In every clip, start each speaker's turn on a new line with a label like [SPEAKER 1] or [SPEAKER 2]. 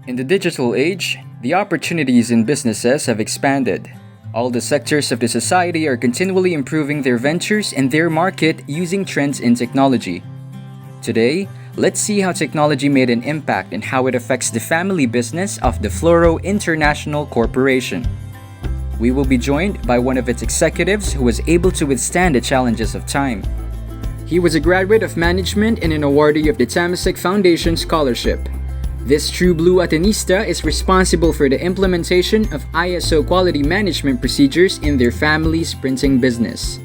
[SPEAKER 1] In the digital age, the opportunities in businesses have expanded. All the sectors of the society are continually improving their ventures and their market using trends in technology. Today, let's see how technology made an impact and how it affects the family business of the Floro International Corporation. We will be joined by one of its executives who was able to withstand the challenges of time. He was a graduate of management and an awardee of the Tamasek Foundation Scholarship. This true blue Atenista is responsible for the implementation of ISO quality management procedures in their family's printing business.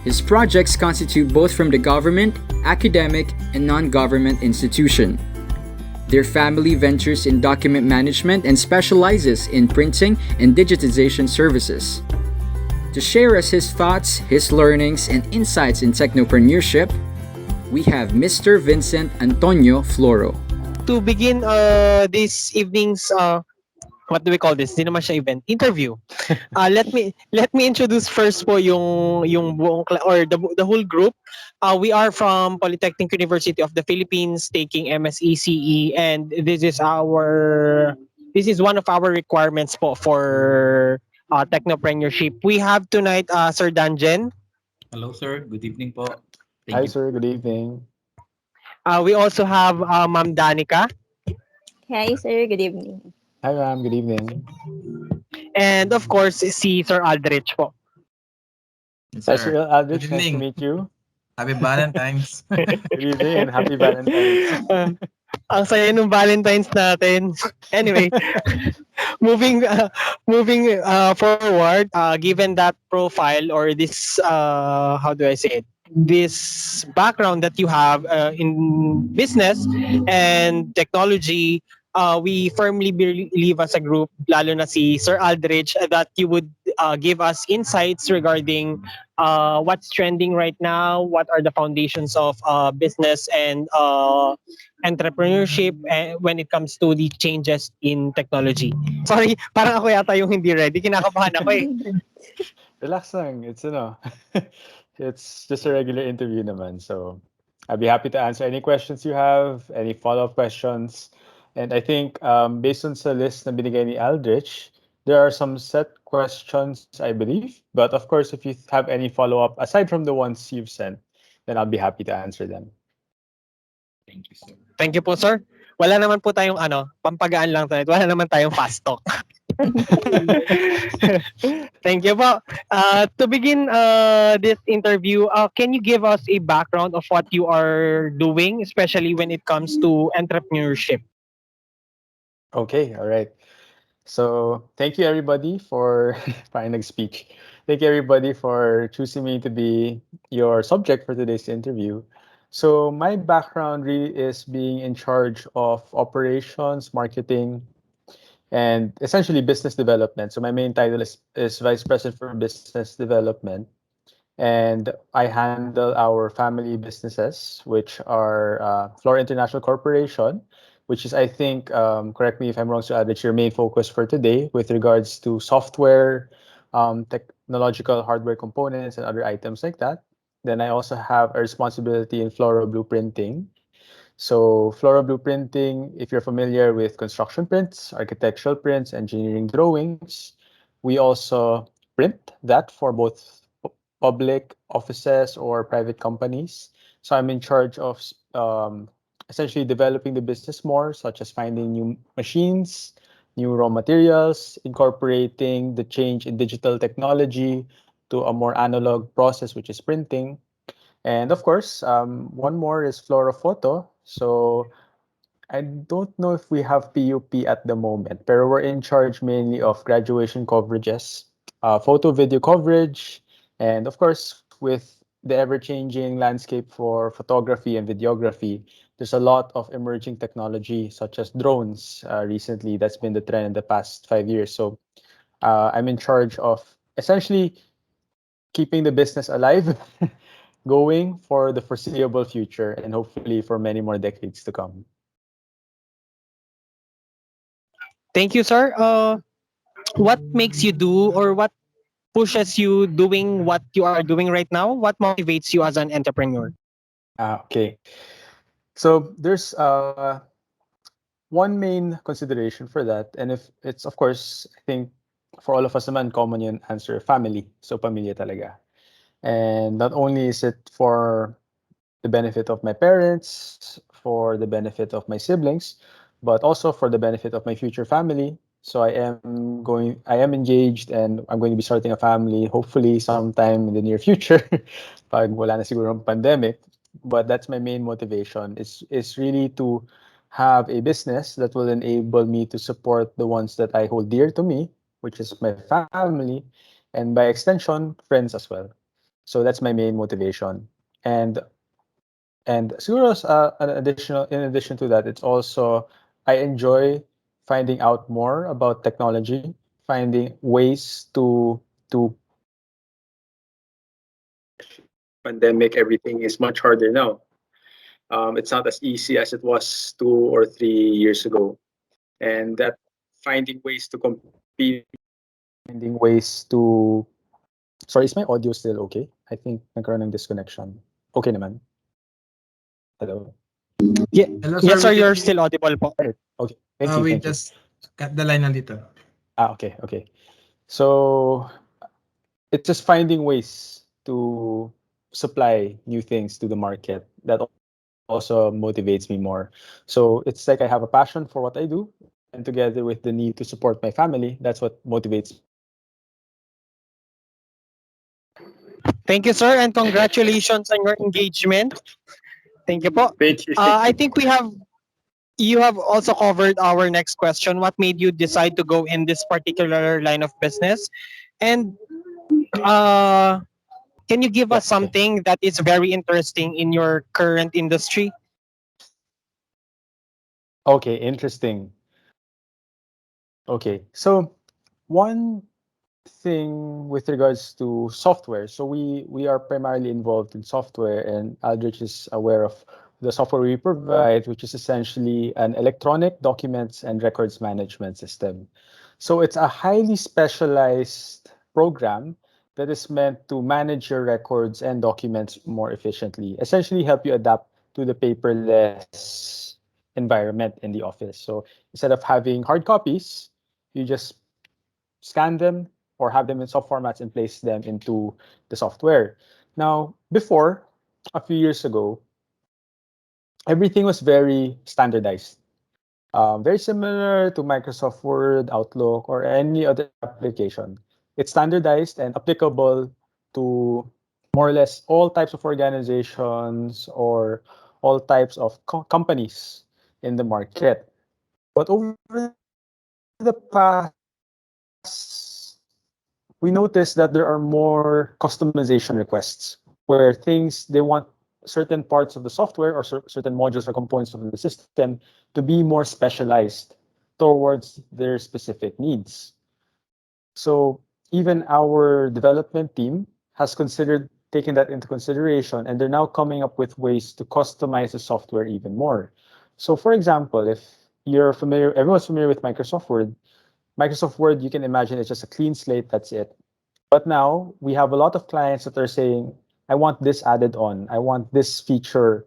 [SPEAKER 1] His projects constitute both from the government, academic, and non-government institution. Their family ventures in document management and specializes in printing and digitization services. To share us his thoughts, his learnings, and insights in technopreneurship, we have Mr. Vincent Antonio Floro.
[SPEAKER 2] To begin this evening's what do we call this? Hindi naman siya event, interview. Let me introduce first po yung buong or the whole group. We are from Polytechnic University of the Philippines taking MSECE, and this is one of our requirements po for technopreneurship. We have tonight Sir Danjen.
[SPEAKER 3] Hello, sir. Good evening po. Thank
[SPEAKER 4] Hi,
[SPEAKER 3] you.
[SPEAKER 4] sir. Good evening.
[SPEAKER 2] We also have Ma'am Danica,
[SPEAKER 5] Hi, sir. Good evening.
[SPEAKER 4] Hi, ma'am. Good evening.
[SPEAKER 2] and of course si Sir Aldrich po.
[SPEAKER 3] Yes,
[SPEAKER 4] Hi,
[SPEAKER 3] sir.
[SPEAKER 4] Sir Aldrich.
[SPEAKER 3] Good
[SPEAKER 4] Nice to
[SPEAKER 3] evening.
[SPEAKER 4] meet you.
[SPEAKER 3] Happy Valentine's.
[SPEAKER 4] Good evening and happy Valentine's.
[SPEAKER 2] Ang saya nung Valentine's natin. Anyway, moving forward, given that profile or this how do I say it? This background that you have in business and technology, we firmly believe as a group, lalo na si Sir Aldrich, that you would give us insights regarding what's trending right now, what are the foundations of business and entrepreneurship when it comes to the changes in technology. Sorry, parang ako yata yung hindi ready. Kinakabahan ako eh.
[SPEAKER 4] Relax lang. It's just a regular interview naman. So I'd be happy to answer any questions you have, any follow-up questions. And I think based on sa list na binigay ni Aldrich, there are some set questions, I believe. But of course, if you have any follow-up, aside from the ones you've sent, then I'll be happy to answer them.
[SPEAKER 3] Thank you, sir.
[SPEAKER 2] Thank you po, sir. Wala naman po tayong pampagaan lang tonight. Wala naman tayong fast talk. Thank you po. To begin this interview, can you give us a background of what you are doing, especially when it comes to entrepreneurship?
[SPEAKER 4] Okay, all right. So thank you everybody for finding speech. Thank you everybody for choosing me to be your subject for today's interview. So my background really is being in charge of operations, marketing, and essentially business development. So my main title is Vice President for Business Development. And I handle our family businesses, which are Flora International Corporation, which is, I think, correct me if I'm wrong, so Adrich, your main focus for today with regards to software, technological hardware components, and other items like that. Then I also have a responsibility in Flora Blueprinting. So Flora Blueprinting, if you're familiar with construction prints, architectural prints, engineering drawings, we also print that for both public offices or private companies. So I'm in charge of essentially developing the business more, such as finding new machines, new raw materials, incorporating the change in digital technology to a more analog process, which is printing. And of course, one more is Photo. So I don't know if we have PUP at the moment, but we're in charge mainly of graduation coverages, photo video coverage, and of course, with the ever-changing landscape for photography and videography, there's a lot of emerging technology such as drones recently. That's been the trend in the past 5 years. So I'm in charge of essentially keeping the business alive, going for the foreseeable future, and hopefully for many more decades to come.
[SPEAKER 2] Thank you, sir. What makes you do or what pushes you doing what you are doing right now? What motivates you as an entrepreneur?
[SPEAKER 4] Okay. So there's one main consideration for that, and if it's of course, I think for all of us naman, common yung answer, family. So pamilya talaga. And not only is it for the benefit of my parents, for the benefit of my siblings, but also for the benefit of my future family. So I am engaged and I'm going to be starting a family hopefully sometime in the near future pag wala na siguro ang pandemic. But that's my main motivation is really to have a business that will enable me to support the ones that I hold dear to me, which is my family, and by extension, friends as well. So that's my main motivation. And siguro in addition to that, it's also I enjoy finding out more about technology, finding ways to pandemic. Everything is much harder now. It's not as easy as it was 2 or 3 years ago, and that finding ways to compete, finding ways to. Sorry, is my audio still okay? I think nagkaroon ng disconnection. Okay naman. Hello.
[SPEAKER 2] Yeah,
[SPEAKER 3] Hello, sir.
[SPEAKER 2] yes, sir,
[SPEAKER 3] We can
[SPEAKER 2] you're
[SPEAKER 3] hear you.
[SPEAKER 2] still audible po.
[SPEAKER 4] Alright. Okay. Thank you.
[SPEAKER 3] We
[SPEAKER 4] Thank you.
[SPEAKER 3] just cut the line a little.
[SPEAKER 4] Okay. Okay. So it's just finding ways to supply new things to the market that also motivates me more. So it's like I have a passion for what I do, and together with the need to support my family, that's what motivates me.
[SPEAKER 2] Thank you, sir, and congratulations on your engagement. Thank you po.
[SPEAKER 4] Thank you.
[SPEAKER 2] I think you have also covered our next question. What made you decide to go in this particular line of business? And uh, can you give
[SPEAKER 4] Yeah.
[SPEAKER 2] us something that is very interesting in your current industry?
[SPEAKER 4] Okay. Interesting. Okay. So one thing with regards to software. So we are primarily involved in software, and Aldrich is aware of the software we provide, which is essentially an electronic documents and records management system. So it's a highly specialized program that is meant to manage your records and documents more efficiently, essentially help you adapt to the paperless environment in the office. So instead of having hard copies, you just scan them or have them in soft formats and place them into the software. Now, before, a few years ago, everything was very standardized. Very similar to Microsoft Word, Outlook, or any other application. It's standardized and applicable to more or less all types of organizations or all types of companies in the market. But over the past, we noticed that there are more customization requests where things they want certain parts of the software or certain modules or components of the system to be more specialized towards their specific needs. So even our development team has considered taking that into consideration, and they're now coming up with ways to customize the software even more. So for example, if you're familiar, everyone's familiar with Microsoft Word. Microsoft Word, you can imagine it's just a clean slate, that's it. But now we have a lot of clients that are saying, I want this added on. I want this feature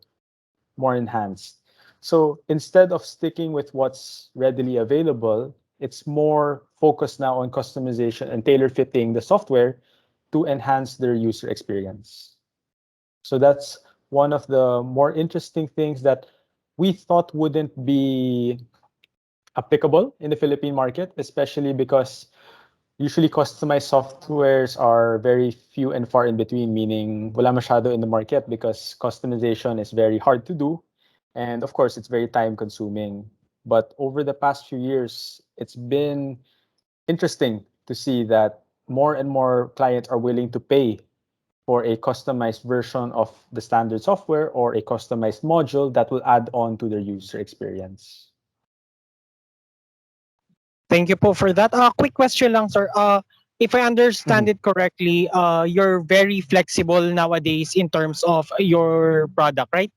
[SPEAKER 4] more enhanced. So instead of sticking with what's readily available, it's more focused now on customization and tailor fitting the software to enhance their user experience. So that's one of the more interesting things that we thought wouldn't be applicable in the Philippine market, especially because usually customized softwares are very few and far in between, meaning wala masyado in the market because customization is very hard to do. And of course, it's very time consuming. But over the past few years, it's been interesting to see that more and more clients are willing to pay for a customized version of the standard software or a customized module that will add on to their user experience.
[SPEAKER 2] Thank you po for that. Quick question lang, sir. If I understand it correctly, you're very flexible nowadays in terms of your product, right?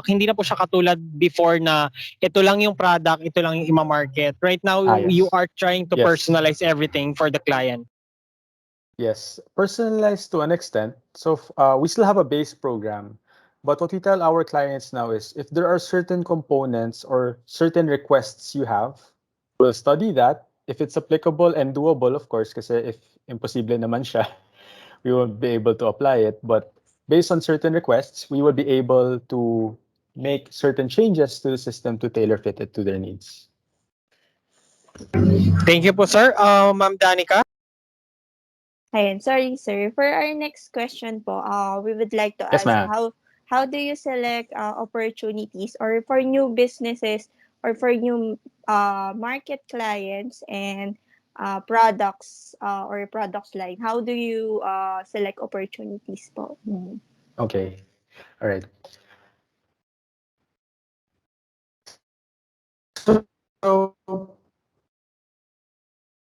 [SPEAKER 2] Hindi na po siya katulad before na ito lang yung product, ito lang yung ima-market. Right now,
[SPEAKER 4] Yes.
[SPEAKER 2] you are trying to
[SPEAKER 4] Yes.
[SPEAKER 2] personalize everything for the client.
[SPEAKER 4] Yes, personalized to an extent. So we still have a base program, But what we tell our clients now is if there are certain components or certain requests you have, we'll study that. If it's applicable and doable, of course, kasi if imposible naman siya, we won't be able to apply it. But based on certain requests, we will be able to make certain changes to the system to tailor fit it to their needs.
[SPEAKER 2] Thank you po, sir. Ma'am Danica?
[SPEAKER 5] Ayan, sorry sir. For our next question po, we would like to
[SPEAKER 4] Yes,
[SPEAKER 5] ask
[SPEAKER 4] ma'am.
[SPEAKER 5] how do you select opportunities or for new businesses or for new market clients and products or products line? How do you select opportunities po? Mm.
[SPEAKER 4] Okay. All right. So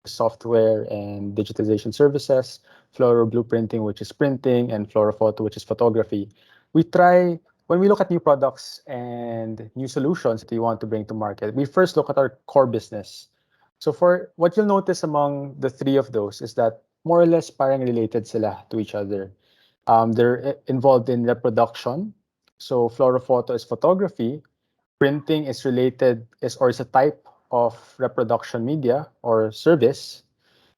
[SPEAKER 4] software and digitization services, fluoro blueprinting, which is printing, and fluorophoto, which is photography. We try, when we look at new products and new solutions that we want to bring to market, we first look at our core business. So for what you'll notice among the three of those is that more or less parang related sila to each other. They're involved in reproduction. So fluorophoto is photography, printing is related is a type of reproduction media or service.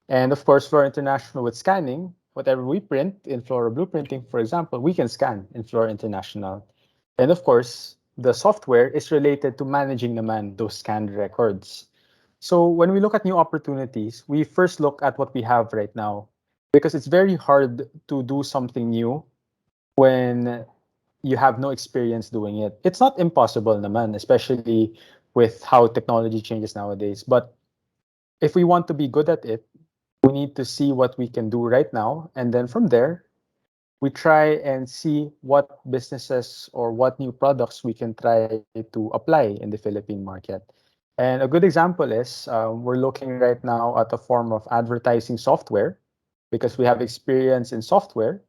[SPEAKER 4] And of course, Flora International with scanning, whatever we print in Flora Blueprinting, for example, we can scan in Flora International. And of course, the software is related to managing naman those scanned records. So when we look at new opportunities, we first look at what we have right now because it's very hard to do something new when you have no experience doing it. It's not impossible naman, especially with how technology changes nowadays. But if we want to be good at it, we need to see what we can do right now. And then from there, we try and see what businesses or what new products we can try to apply in the Philippine market. And a good example is we're looking right now at a form of advertising software because we have experience in software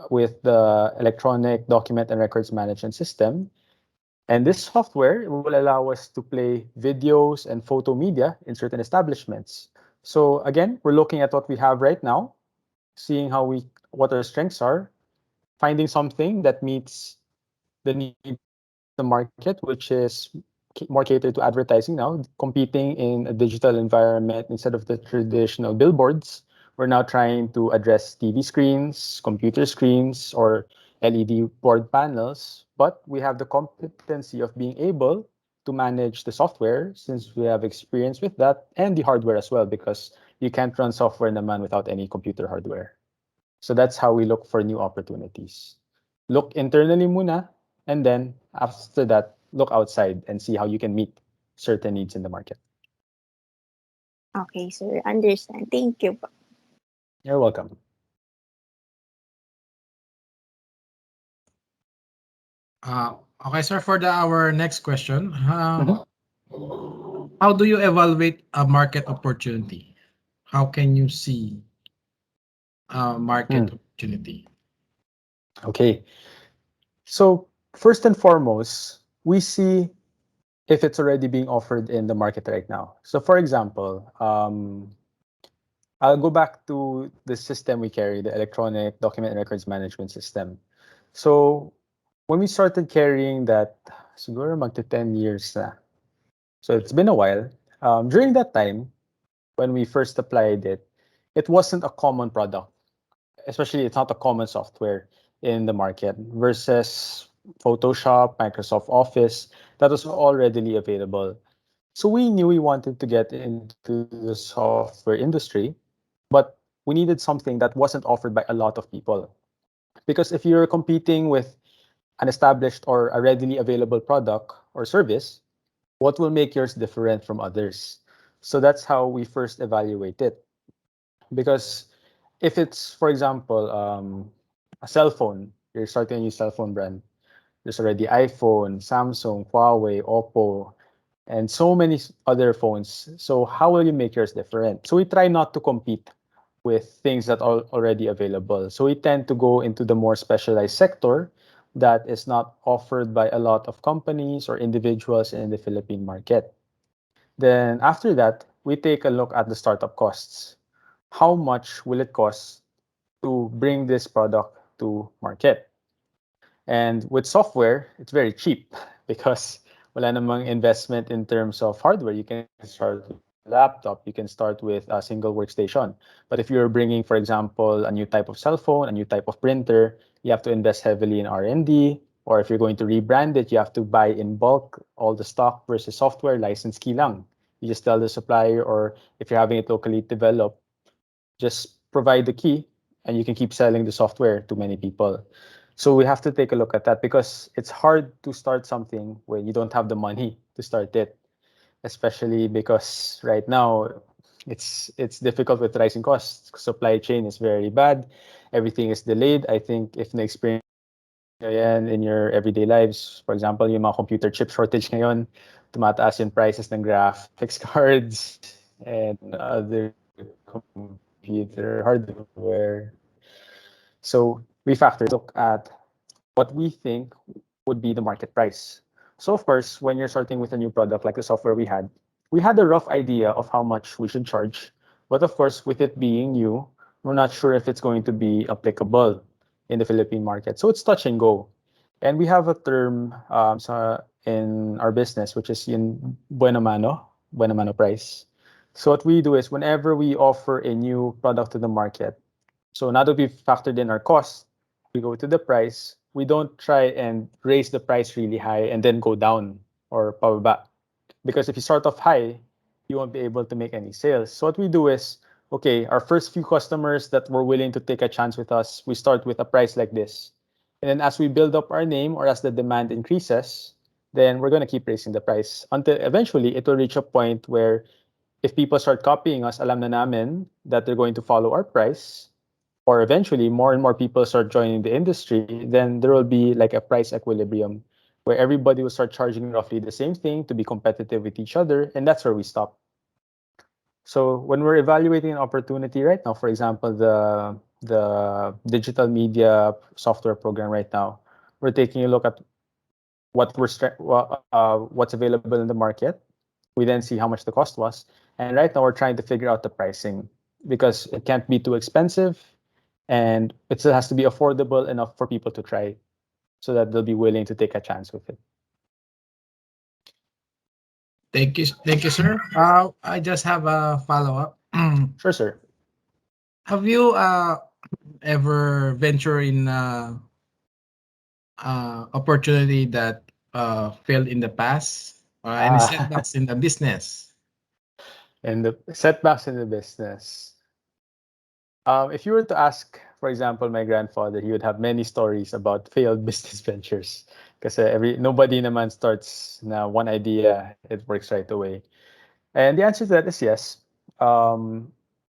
[SPEAKER 4] with the electronic document and records management system. And this software will allow us to play videos and photo media in certain establishments. So again, we're looking at what we have right now, seeing what our strengths are, finding something that meets the needs of the market, which is more catered to advertising now, competing in a digital environment instead of the traditional billboards. We're now trying to address TV screens, computer screens, or LED board panels, but we have the competency of being able to manage the software since we have experience with that and the hardware as well because you can't run software naman without any computer hardware. So that's how we look for new opportunities. Look internally muna, and then after that, look outside and see how you can meet certain needs in the market.
[SPEAKER 5] Okay, sir. Understand. Thank you po.
[SPEAKER 4] You're welcome.
[SPEAKER 3] Okay, sir, for our next question,
[SPEAKER 4] Mhm.
[SPEAKER 3] how do you evaluate a market opportunity? How can you see a market
[SPEAKER 4] Hmm.
[SPEAKER 3] opportunity?
[SPEAKER 4] Okay. So first and foremost, we see if it's already being offered in the market right now. So for example, I'll go back to the system we carry, the electronic document and records management system. So when we started carrying that, siguro magto 10 years na. So it's been a while. During that time, when we first applied it, it wasn't a common product. Especially, it's not a common software in the market versus Photoshop, Microsoft Office, that was all readily available. So we knew we wanted to get into the software industry, but we needed something that wasn't offered by a lot of people. Because if you're competing with an established or a readily available product or service, what will make yours different from others? So that's how we first evaluate it. Because if it's, for example, a cell phone, you're starting a new cell phone brand, there's already iPhone, Samsung, Huawei, Oppo, and so many other phones. So how will you make yours different? So we try not to compete with things that are already available. So we tend to go into the more specialized sector that is not offered by a lot of companies or individuals in the Philippine market. Then after that, we take a look at the startup costs. How much will it cost to bring this product to market? And with software, it's very cheap because wala namang investment in terms of hardware. You can start with a laptop, you can start with a single workstation. But if you're bringing, for example, a new type of cell phone, a new type of printer, you have to invest heavily in R&D. Or if you're going to rebrand it, you have to buy in bulk all the stock versus software license key lang. You just tell the supplier, or if you're having it locally developed, just provide the key and you can keep selling the software to many people. So we have to take a look at that because it's hard to start something where you don't have the money to start it, especially because right now it's difficult with rising costs. Supply chain is very bad. Everything is delayed. I think if na-experience nyo yan in your everyday lives, for example, yung mga computer chip shortage ngayon, tumataas yung prices ng graphics cards and other computer hardware. So we factor look at what we think would be the market price. So of course, when you're starting with a new product like the software we had a rough idea of how much we should charge. But of course, with it being new, we're not sure if it's going to be applicable in the Philippine market. So it's touch and go. And we have a term in our business, which is in buena mano price. So what we do is whenever we offer a new product to the market, so now that we've factored in our costs, we go to the price. We don't try and raise the price really high and then go down or pababa. Because if you start off high, you won't be able to make any sales. So what we do is, okay, our first few customers that were willing to take a chance with us, we start with a price like this. And then as we build up our name or as the demand increases, then we're going to keep raising the price until eventually it will reach a point where if people start copying us, alam na namin that they're going to follow our price, or eventually more and more people start joining the industry, then there will be like a price equilibrium where everybody will start charging roughly the same thing to be competitive with each other, and that's where we stop. So when we're evaluating an opportunity right now, for example, the digital media software program right now, we're taking a look at what's available in the market. We then see how much the cost was, and right now we're trying to figure out the pricing because it can't be too expensive, and it still has to be affordable enough for people to try, so that they'll be willing to take a chance with it.
[SPEAKER 3] Thank you, sir. I just have a follow up.
[SPEAKER 4] Sure, sir.
[SPEAKER 3] Have you ever venture in opportunity that failed in the past, or any
[SPEAKER 4] Ah,
[SPEAKER 3] setbacks in the business?
[SPEAKER 4] and the setbacks in the business. If you were to ask, for example, my grandfather, he would have many stories about failed business ventures. Because nobody naman starts na one idea, it works right away. And the answer to that is yes.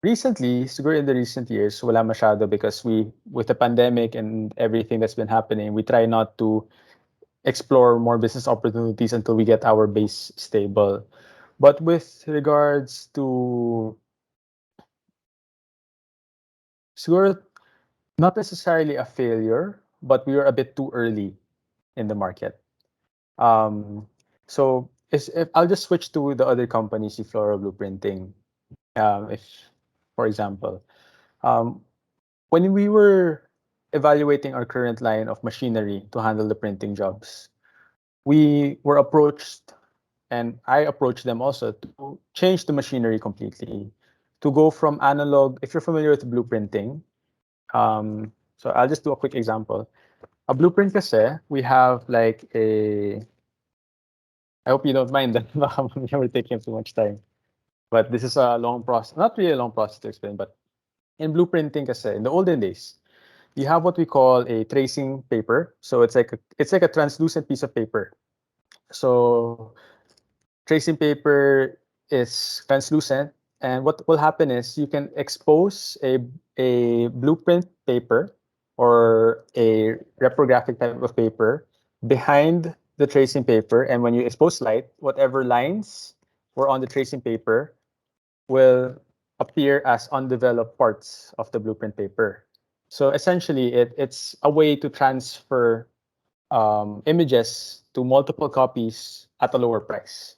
[SPEAKER 4] Recently, siguro in the recent years, wala masyado because with the pandemic and everything that's been happening, we try not to explore more business opportunities until we get our base stable. But with regards to siguro not necessarily a failure, but we were a bit too early in the market. Um, so if I'll just switch to the other companies, the floral blueprinting. If, for example, um, when we were evaluating our current line of machinery to handle the printing jobs, we were approached, and I approached them also to change the machinery completely, to go from analog. If you're familiar with blueprinting, so I'll just do a quick example. A blueprint kasi, we have like a, I hope you don't mind that baka mamaya we're taking too much time. But this is a long process, not really a long process to explain, but in blueprinting kasi, in the olden days, you have what we call a tracing paper. So it's like a translucent piece of paper. So tracing paper is translucent, and what will happen is you can expose a blueprint paper or a reprographic type of paper behind the tracing paper, and when you expose light, whatever lines were on the tracing paper will appear as undeveloped parts of the blueprint paper. So essentially, it's a way to transfer images to multiple copies at a lower price.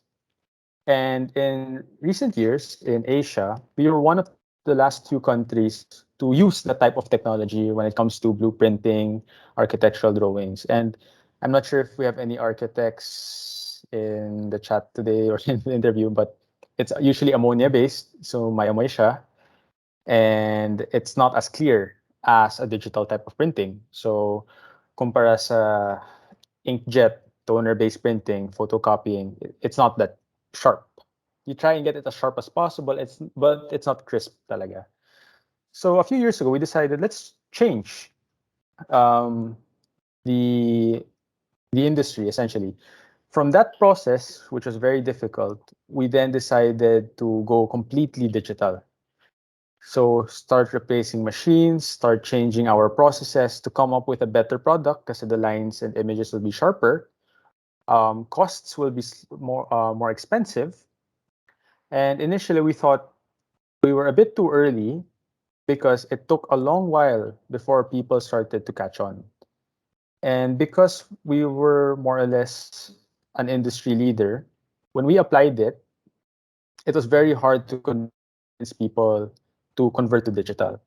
[SPEAKER 4] And in recent years in Asia, we were one of the last few countries to to use that type of technology when it comes to blueprinting, architectural drawings. And I'm not sure if we have any architects in the chat today or in the interview, but it's usually ammonia based, so may amoy siya, and it's not as clear as a digital type of printing. So kumpara sa inkjet, toner-based printing, photocopying, it's not that sharp. You try and get it as sharp as possible, but it's not crisp talaga. So a few years ago, we decided let's change um, the the industry essentially. From that process, which was very difficult, we then decided to go completely digital. So start replacing machines, start changing our processes to come up with a better product because the lines and images will be sharper. Costs will be more expensive. And initially, we thought we were a bit too early because it took a long while before people started to catch on. And because we were more or less an industry leader, when we applied it, it was very hard to convince people to convert to digital.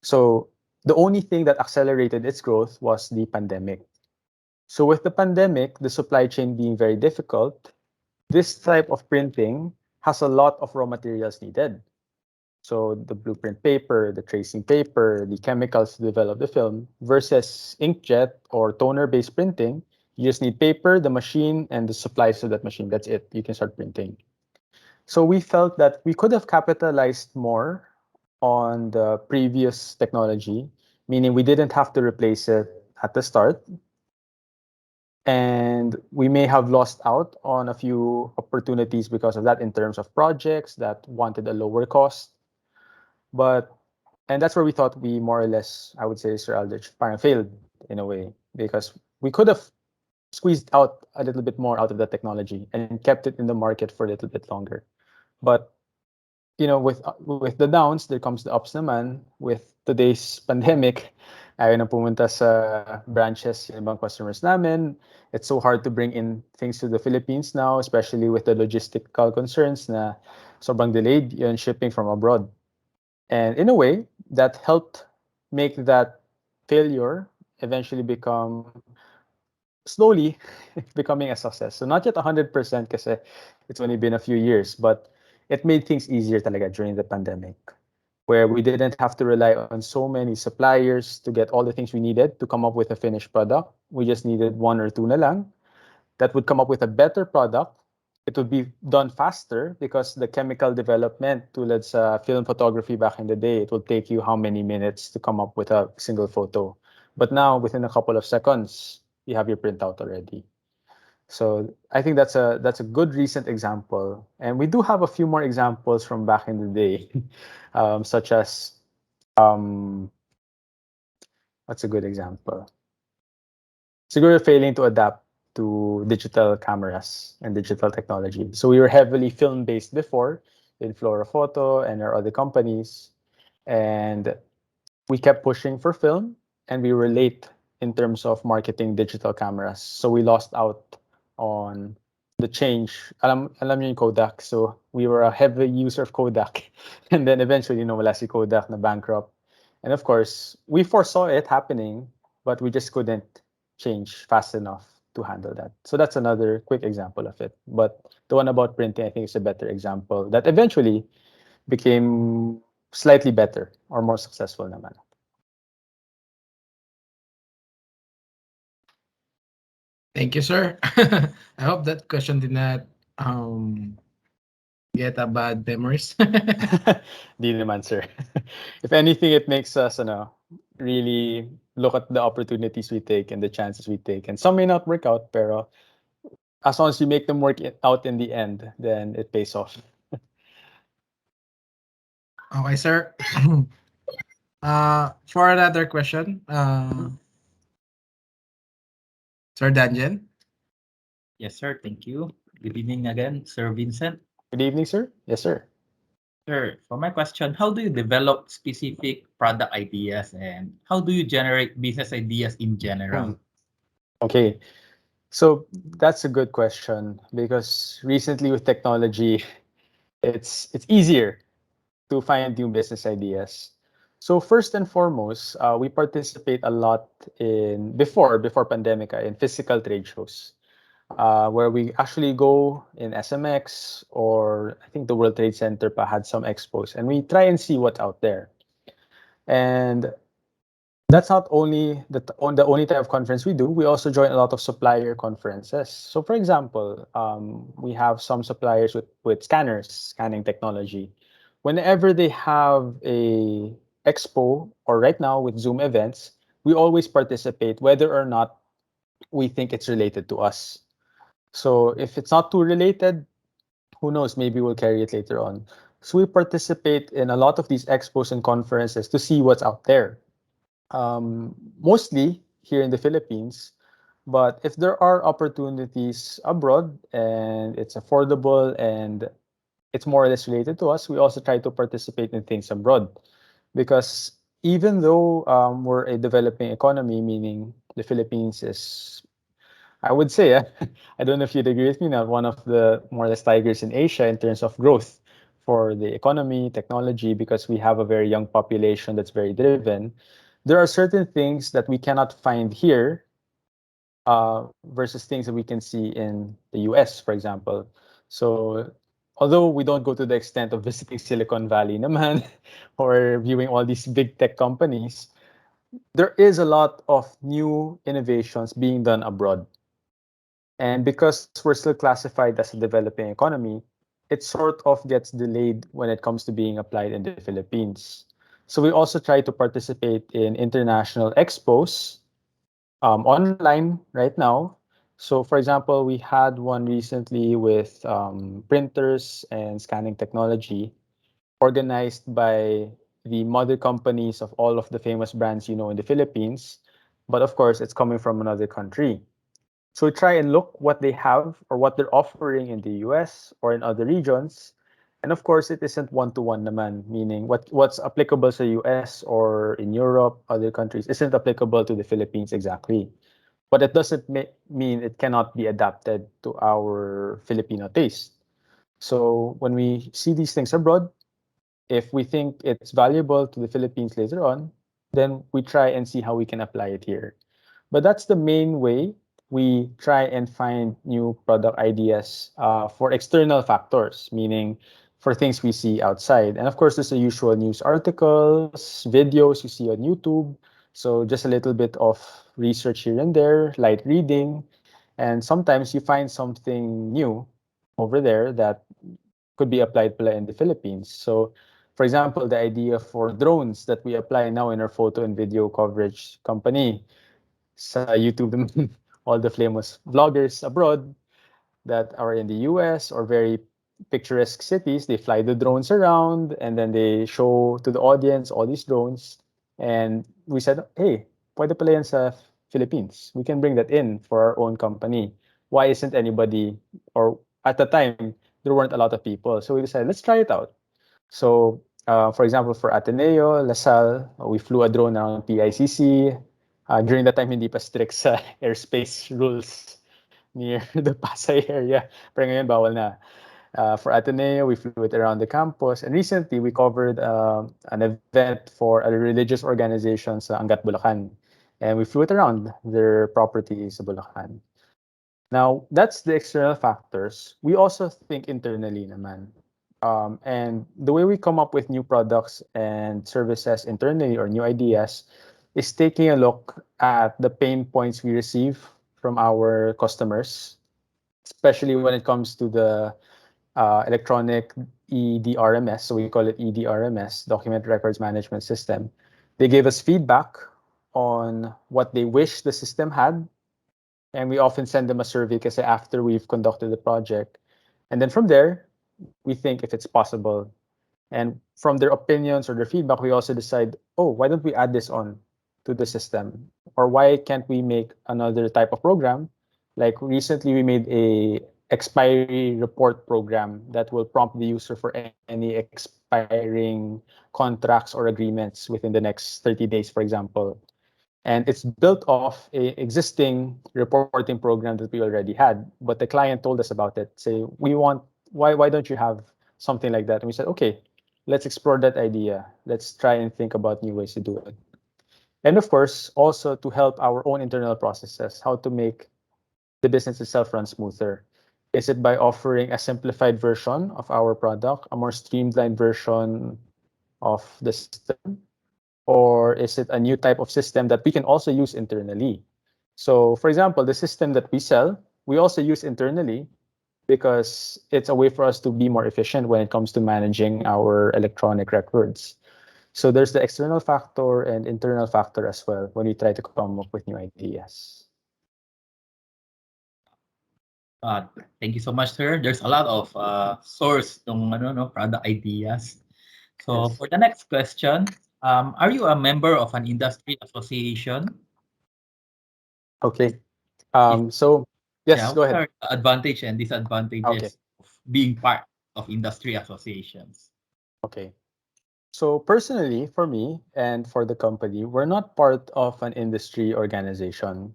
[SPEAKER 4] So the only thing that accelerated its growth was the pandemic. So with the pandemic, the supply chain being very difficult, this type of printing has a lot of raw materials needed. So the blueprint paper, the tracing paper, the chemicals to develop the film versus inkjet or toner-based printing, you just need paper, the machine, and the supplies to that machine. That's it. You can start printing. So we felt that we could have capitalized more on the previous technology, meaning we didn't have to replace it at the start. And we may have lost out on a few opportunities because of that in terms of projects that wanted a lower cost. But and that's where we thought we more or less, I would say, Sir Aldrich, parang failed in a way because we could have squeezed out a little bit more out of the technology and kept it in the market for a little bit longer. But with the downs, there comes the ups naman. With today's pandemic, ayaw na pumunta sa branches yung ibang customers namin. It's so hard to bring in things to the Philippines now, especially with the logistical concerns na sobrang delayed yung shipping from abroad. And in a way, that helped make that failure eventually become slowly becoming a success. So not yet 100% kasi it's only been a few years, but it made things easier talaga during the pandemic, where we didn't have to rely on so many suppliers to get all the things we needed to come up with a finished product. We just needed one or two na lang that would come up with a better product. It would be done faster because the chemical development, tulad sa film photography back in the day, it would take you how many minutes to come up with a single photo. But now, within a couple of seconds, you have your printout already. So I think that's a good recent example, and we do have a few more examples from back in the day, such as um, what's a good example? Siguro failing to adapt to digital cameras and digital technology. So we were heavily film based before in Flora Photo and our other companies, and we kept pushing for film, and we were late in terms of marketing digital cameras. So we lost out on the change. Alam niyo yung Kodak. So we were a heavy user of Kodak. And then eventually, wala si Kodak na bankrupt. And of course, we foresaw it happening, but we just couldn't change fast enough to handle that. So that's another quick example of it. But the one about printing, I think, is a better example that eventually became slightly better or more successful naman.
[SPEAKER 3] Thank you, sir. I hope that question did not um get a bad memories.
[SPEAKER 4] Di naman, sir. If anything, it makes us really look at the opportunities we take and the chances we take. And some may not work out, pero as long as you make them out in the end, then it pays off.
[SPEAKER 3] Okay, sir. For another question, Sir Danjan.
[SPEAKER 6] Yes, sir. Thank you. Good evening again, Sir Vincent.
[SPEAKER 4] Good evening, sir. Yes, sir.
[SPEAKER 6] Sir, for my question, how do you develop specific product ideas and how do you generate business ideas in general?
[SPEAKER 4] Okay. So that's a good question because recently with technology, it's easier to find new business ideas. So first and foremost, we participate a lot in before pandemic in physical trade shows, where we actually go in SMX, or I think the World Trade Center had some expos, and we try and see what's out there. And that's not only the only type of conference we do. We also join a lot of supplier conferences. So, for example, we have some suppliers with scanners, scanning technology. Whenever they have a expo, or right now with Zoom events, we always participate, whether or not we think it's related to us. So, if it's not too related, who knows? Maybe we'll carry it later on. So, we participate in a lot of these expos and conferences to see what's out there, mostly here in the Philippines. But if there are opportunities abroad and it's affordable and it's more or less related to us, we also try to participate in things abroad. Because even though we're a developing economy, meaning the Philippines is, I would say, I don't know if you'd agree with me, now one of the more or less tigers in Asia in terms of growth for the economy, technology, because we have a very young population that's very driven. There are certain things that we cannot find here versus things that we can see in the US, for example. So, although we don't go to the extent of visiting Silicon Valley naman, or viewing all these big tech companies, there is a lot of new innovations being done abroad. And because we're still classified as a developing economy, it sort of gets delayed when it comes to being applied in the Philippines. So we also try to participate in international expos online right now. So, for example, we had one recently with printers and scanning technology, organized by the mother companies of all of the famous brands you know in the Philippines. But of course, it's coming from another country. So we try and look what they have or what they're offering in the US or in other regions. And of course, it isn't one-to-one naman, meaning what's applicable to US or in Europe, other countries, isn't applicable to the Philippines exactly. But it doesn't mean it cannot be adapted to our Filipino taste. So when we see these things abroad, if we think it's valuable to the Philippines later on, then we try and see how we can apply it here. But that's the main way we try and find new product ideas for external factors, meaning for things we see outside. And of course, there's the usual news articles, videos you see on YouTube. So just a little bit of research here and there, light reading. And sometimes you find something new over there that could be applied pala in the Philippines. So, for example, the idea for drones that we apply now in our photo and video coverage company sa YouTube naman, all the famous vloggers abroad that are in the US or very picturesque cities, they fly the drones around and then they show to the audience all these drones. And we said, hey, pwede pala yan sa Philippines. We can bring that in for our own company. Why isn't anybody, or at the time, there weren't a lot of people. So we decided, let's try it out. So, for example, for Ateneo, LaSalle, we flew a drone around PICC. During that time, hindi pa strict sa airspace rules near the Pasay area. Pero ngayon, bawal na. For Ateneo, we flew it around the campus. And recently, we covered an event for a religious organization sa Angat, Bulacan. And we flew it around their properties sa Bulacan. Now, that's the external factors. We also think internally naman. And the way we come up with new products and services internally or new ideas is taking a look at the pain points we receive from our customers, especially when it comes to the electronic EDRMS. So we call it EDRMS, Document Records Management System. They gave us feedback on what they wish the system had, and we often send them a survey because after we've conducted the project. And then from there, we think if it's possible. And from their opinions or their feedback, we also decide, oh, why don't we add this on to the system? Or why can't we make another type of program? Like recently, we made a expiry report program that will prompt the user for any expiring contracts or agreements within the next 30 days, for example. And it's built off a existing reporting program that we already had, but the client told us about it. Say, we want, why don't you have something like that? And we said, okay, let's explore that idea. Let's try and think about new ways to do it. And of course, also to help our own internal processes, how to make the business itself run smoother. Is it by offering a simplified version of our product, a more streamlined version of the system? Or is it a new type of system that we can also use internally? So, for example, the system that we sell, we also use internally because it's a way for us to be more efficient when it comes to managing our electronic records. So there's the external factor and internal factor as well when we try to come up with new ideas.
[SPEAKER 6] Uh, Thank you so much, sir. There's a lot of source ng product ideas. So
[SPEAKER 4] Yes.
[SPEAKER 6] for the next question, are you a member of an industry association?
[SPEAKER 4] Okay.
[SPEAKER 6] If
[SPEAKER 4] So
[SPEAKER 6] yeah,
[SPEAKER 4] yes, go
[SPEAKER 6] what
[SPEAKER 4] ahead.
[SPEAKER 6] are the advantage and
[SPEAKER 4] Okay.
[SPEAKER 6] disadvantages of being part of industry associations?
[SPEAKER 4] Okay. So personally, for me and for the company, we're not part of an industry organization.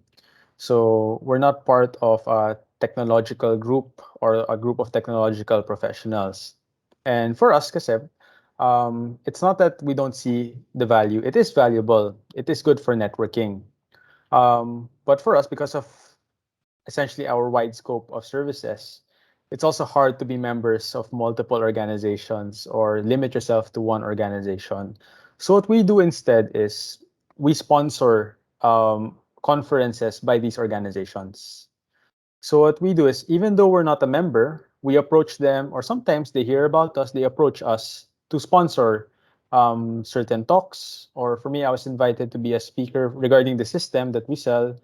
[SPEAKER 4] So we're not part of a technological group or a group of technological professionals. And for us, kasi, it's not that we don't see the value. It is valuable. It is good for networking. But for us, because of essentially our wide scope of services, it's also hard to be members of multiple organizations or limit yourself to one organization. So what we do instead is we sponsor conferences by these organizations. So what we do is, even though we're not a member, we approach them, or sometimes they hear about us, they approach us to sponsor certain talks. Or for me, I was invited to be a speaker regarding the system that we sell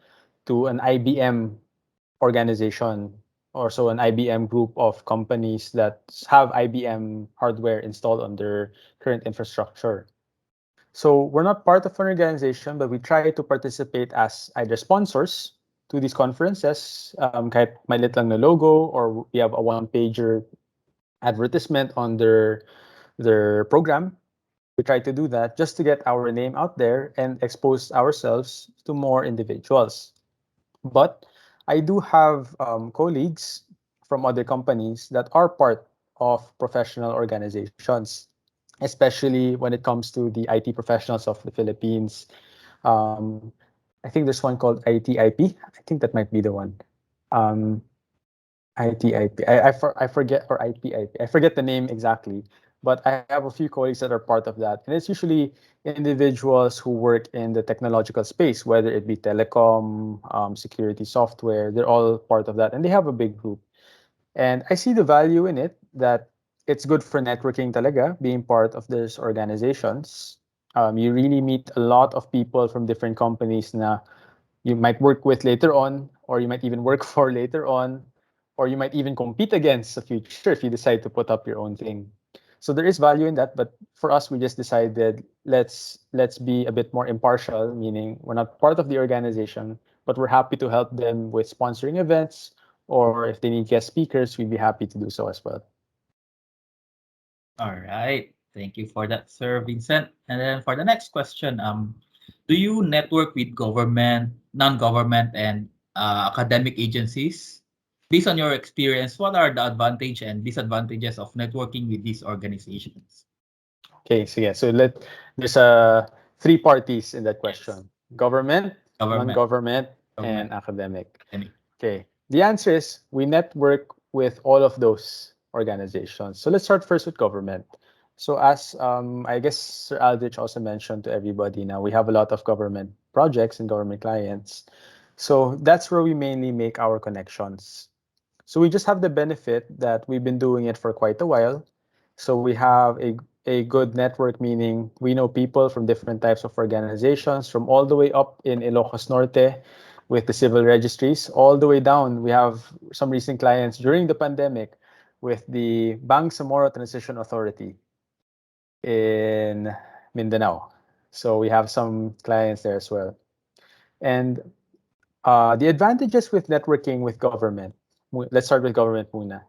[SPEAKER 4] to an IBM organization, or so an IBM group of companies that have IBM hardware installed on their current infrastructure. So we're not part of an organization, but we try to participate as either sponsors to these conferences, kahit maliit lang na logo, or we have a one-pager advertisement on their program. We try to do that just to get our name out there and expose ourselves to more individuals. But I do have colleagues from other companies that are part of professional organizations, especially when it comes to the IT professionals of the Philippines. Um, I think there's one called ITIP. I think that might be the one. Um, ITIP. I forget, or IPIP. I forget the name exactly, but I have a few colleagues that are part of that, and it's usually individuals who work in the technological space, whether it be telecom, security software. They're all part of that, and they have a big group. And I see the value in it, that it's good for networking talaga, being part of these organizations. You really meet a lot of people from different companies na you might work with later on, or you might even work for later on, or you might even compete against the future if you decide to put up your own thing. So there is value in that, but for us, we just decided, let's be a bit more impartial, meaning we're not part of the organization, but we're happy to help them with sponsoring events, or if they need guest speakers, we'd be happy to do so as well.
[SPEAKER 6] All right. Thank you for that, Sir Vincent. And then for the next question, do you network with government, non-government, and academic agencies? Based on your experience, what are the advantage and disadvantages of networking with these organizations?
[SPEAKER 4] Okay, so yeah, there's three parties in that
[SPEAKER 6] Yes,
[SPEAKER 4] question: government,
[SPEAKER 6] government,
[SPEAKER 4] non-government,
[SPEAKER 6] government,
[SPEAKER 4] and academic.
[SPEAKER 6] academic.
[SPEAKER 4] Okay, the answer is we network with all of those organizations. So let's start first with government. So as I guess Sir Aldrich also mentioned to everybody, now we have a lot of government projects and government clients. So that's where we mainly make our connections. So we just have the benefit that we've been doing it for quite a while. So we have a good network, meaning we know people from different types of organizations, from all the way up in Ilocos Norte with the civil registries, all the way down. We have some recent clients during the pandemic with the Bangsamoro Transition Authority in Mindanao. So we have some clients there as well. And the advantages with networking with government, let's start with government muna,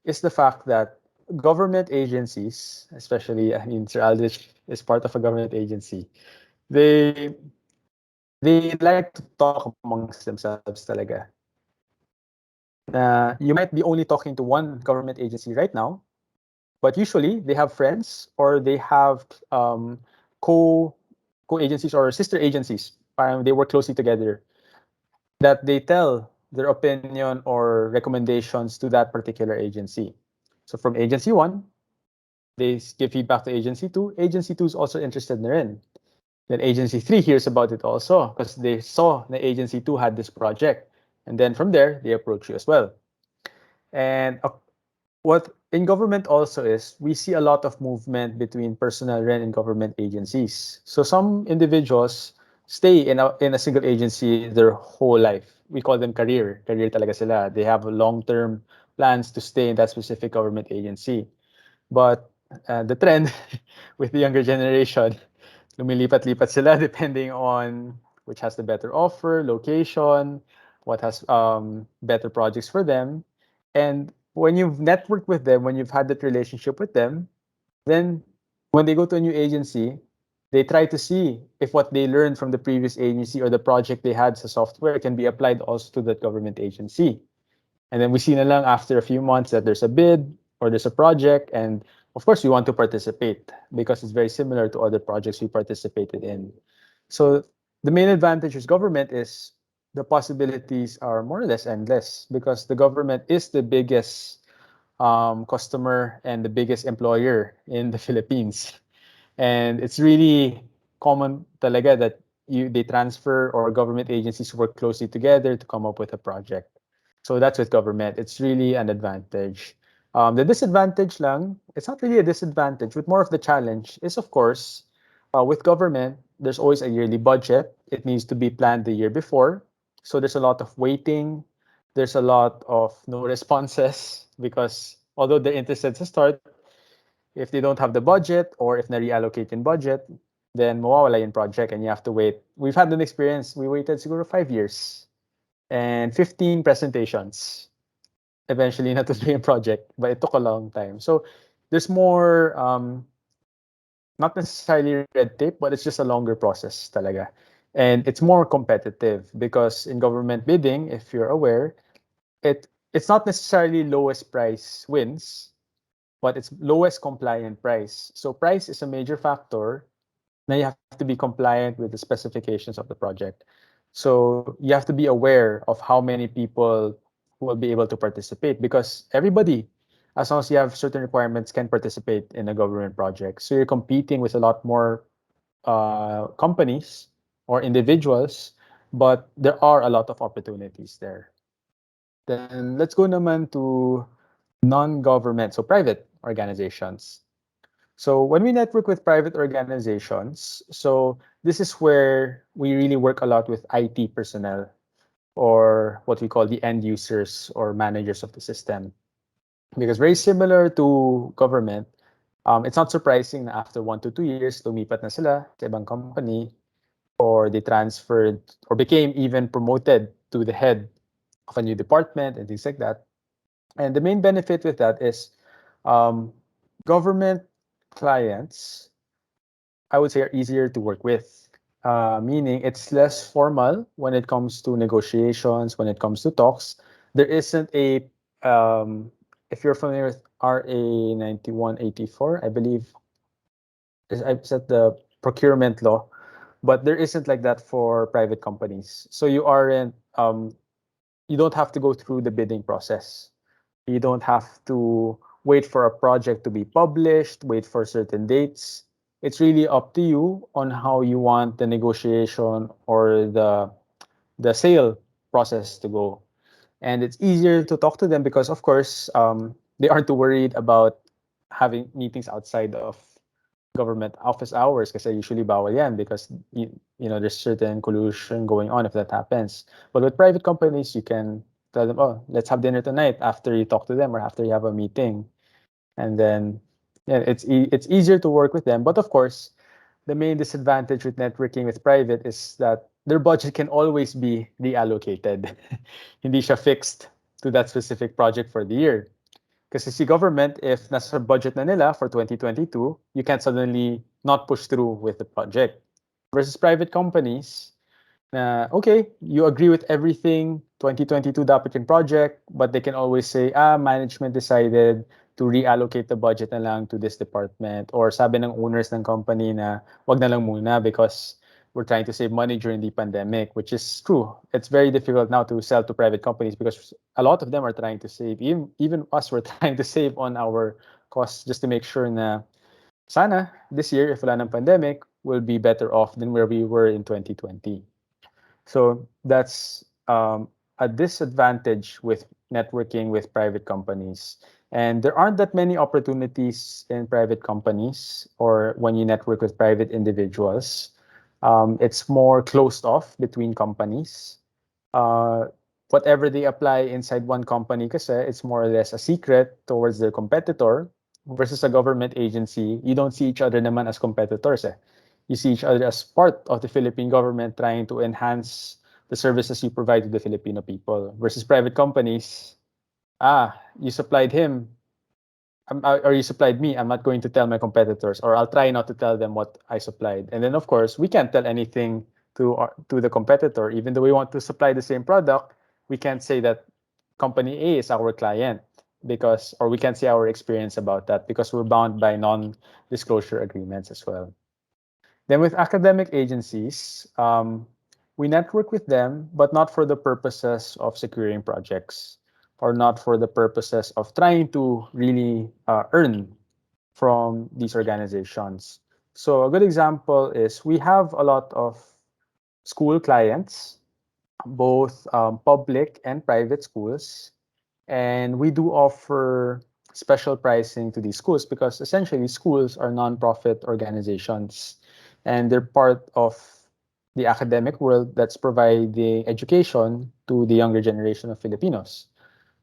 [SPEAKER 4] is the fact that government agencies, especially, I mean, Sir Aldrich is part of a government agency, they they like to talk amongst themselves talaga. You might be only talking to one government agency right now, but usually they have friends or they have co agencies or sister agencies. They work closely together that they tell their opinion or recommendations to that particular agency. So from agency one, they give feedback to agency two. Agency two is also interested therein. Then agency three hears about it also because they saw the agency two had this project. And then from there, they approach you as well. And what in government also is we see a lot of movement between personnel and government agencies. So some individuals stay in a single agency their whole life. We call them career. Career talaga sila. They have long-term plans to stay in that specific government agency. But the trend with the younger generation, lumilipat-lipat sila depending on which has the better offer, location, what has better projects for them. And when you've networked with them, when you've had that relationship with them, then when they go to a new agency, they try to see if what they learned from the previous agency or the project they had as software can be applied also to that government agency. And then we see na lang after a few months that there's a bid or there's a project. And of course, we want to participate because it's very similar to other projects we participated in. So the main advantage with government is the possibilities are more or less endless because the government is the biggest customer and the biggest employer in the Philippines. And it's really common talaga that they transfer or government agencies work closely together to come up with a project. So that's with government. It's really an advantage. The disadvantage lang, it's not really a disadvantage, but more of the challenge is, of course, with government, there's always a yearly budget. It needs to be planned the year before. So there's a lot of waiting. There's a lot of no responses because although they're interested to start, if they don't have the budget or if na-reallocate in budget, then mawawala yung project and you have to wait. We've had an experience. We waited siguro 5 years and 15 presentations. Eventually, natuloy yung project, but it took a long time. So there's more, not necessarily red tape, but it's just a longer process talaga. And it's more competitive because in government bidding, if you're aware, it's not necessarily lowest price wins, but it's lowest compliant price. So price is a major factor. Now you have to be compliant with the specifications of the project. So you have to be aware of how many people will be able to participate because everybody, as long as you have certain requirements, can participate in a government project. So you're competing with a lot more companies or individuals, but there are a lot of opportunities there. Then let's go naman to non-government, so private organizations. So when we network with private organizations, so this is where we really work a lot with IT personnel or what we call the end users or managers of the system. Because very similar to government, it's not surprising that after 1 to 2 years, lumipat na sila sa ibang company or they transferred or became even promoted to the head of a new department and things like that. And the main benefit with that is um, government clients, I would say, are easier to work with. Meaning it's less formal when it comes to negotiations, when it comes to talks. There isn't a, if you're familiar with RA 9184, I believe, I said the procurement law, but there isn't like that for private companies. So you don't have to go through the bidding process. You don't have to wait for a project to be published, wait for certain dates. It's really up to you on how you want the negotiation or the sale process to go. And it's easier to talk to them because, of course, they aren't too worried about having meetings outside of government office hours kasi usually bawal yan because there's certain collusion going on if that happens. But with private companies, you can tell them, oh, let's have dinner tonight after you talk to them or after you have a meeting. And then yeah, it's easier to work with them. But of course, the main disadvantage with networking with private is that their budget can always be reallocated. Hindi siya fixed to that specific project for the year. Kasi si government, if nasa budget na nila for 2022, you can't suddenly not push through with the project. Versus private companies, okay, you agree with everything, 2022 dapat yung project, but they can always say, management decided to reallocate the budget na lang to this department, or sabi ng owners ng company na wag na lang muna because we're trying to save money during the pandemic, which is true. It's very difficult now to sell to private companies because a lot of them are trying to save. Even us, we're trying to save on our costs just to make sure na sana this year, if wala ng pandemic, we'll be better off than where we were in 2020. So that's a disadvantage with networking with private companies. And there aren't that many opportunities in private companies or when you network with private individuals. It's more closed off between companies. Uh, Whatever they apply inside one company, kasi it's more or less a secret towards their competitor versus a government agency. You don't see each other naman as competitors. You see each other as part of the Philippine government trying to enhance the services you provide to the Filipino people. Versus private companies, you supplied him, or you supplied me. I'm not going to tell my competitors, or I'll try not to tell them what I supplied. And then, of course, we can't tell anything to the competitor, even though we want to supply the same product. We can't say that company A is our client because, or we can't say our experience about that because we're bound by non-disclosure agreements as well. Then with academic agencies, we network with them, but not for the purposes of securing projects or not for the purposes of trying to really earn from these organizations. So a good example is we have a lot of school clients, both public and private schools, and we do offer special pricing to these schools because essentially schools are nonprofit organizations and they're part of the academic world that's providing education to the younger generation of Filipinos.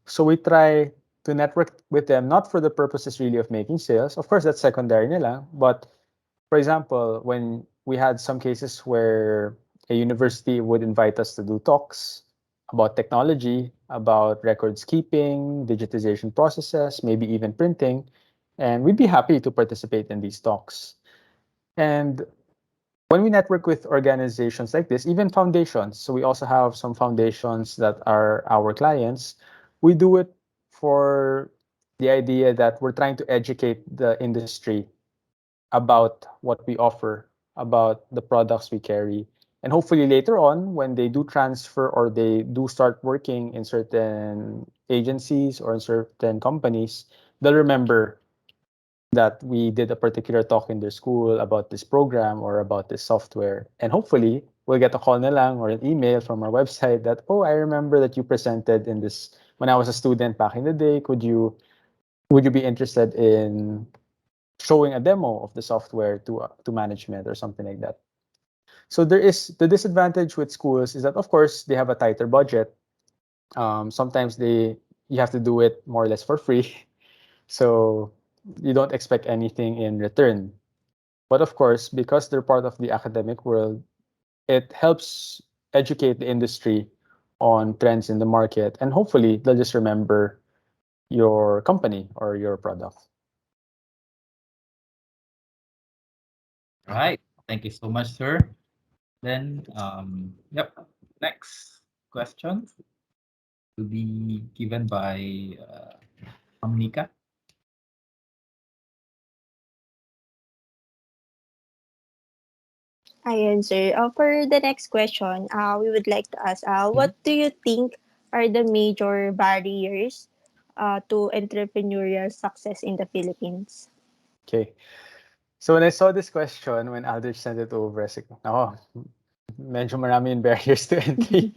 [SPEAKER 4] So we try to network with them not for the purposes really of making sales. Of course, that's secondary nila, but for example, when we had some cases where a university would invite us to do talks about technology, about records keeping, digitization processes, maybe even printing, and we'd be happy to participate in these talks. And when we network with organizations like this, even foundations, so we also have some foundations that are our clients, we do it for the idea that we're trying to educate the industry about what we offer, about the products we carry. And hopefully later on, when they do transfer or they do start working in certain agencies or in certain companies, they'll remember that we did a particular talk in their school about this program or about this software. And hopefully, we'll get a call na lang or an email from our website that, oh, I remember that you presented in this when I was a student back in the day. Would you be interested in showing a demo of the software to management or something like that? So there is the disadvantage with schools is that of course they have a tighter budget. Sometimes you have to do it more or less for free, so you don't expect anything in return. But of course, because they're part of the academic world, it helps educate the industry on trends in the market, and hopefully they'll just remember your company or your product.
[SPEAKER 6] All right. Thank you so much, sir. Then, yep. Next question will be given by Nika.
[SPEAKER 5] Ayan, sir. For the next question, we would like to ask, what do you think are the major barriers to entrepreneurial success in the Philippines?
[SPEAKER 4] Okay. So when I saw this question, when Aldrich sent it over, I said, oh, medyo marami yung barriers to entry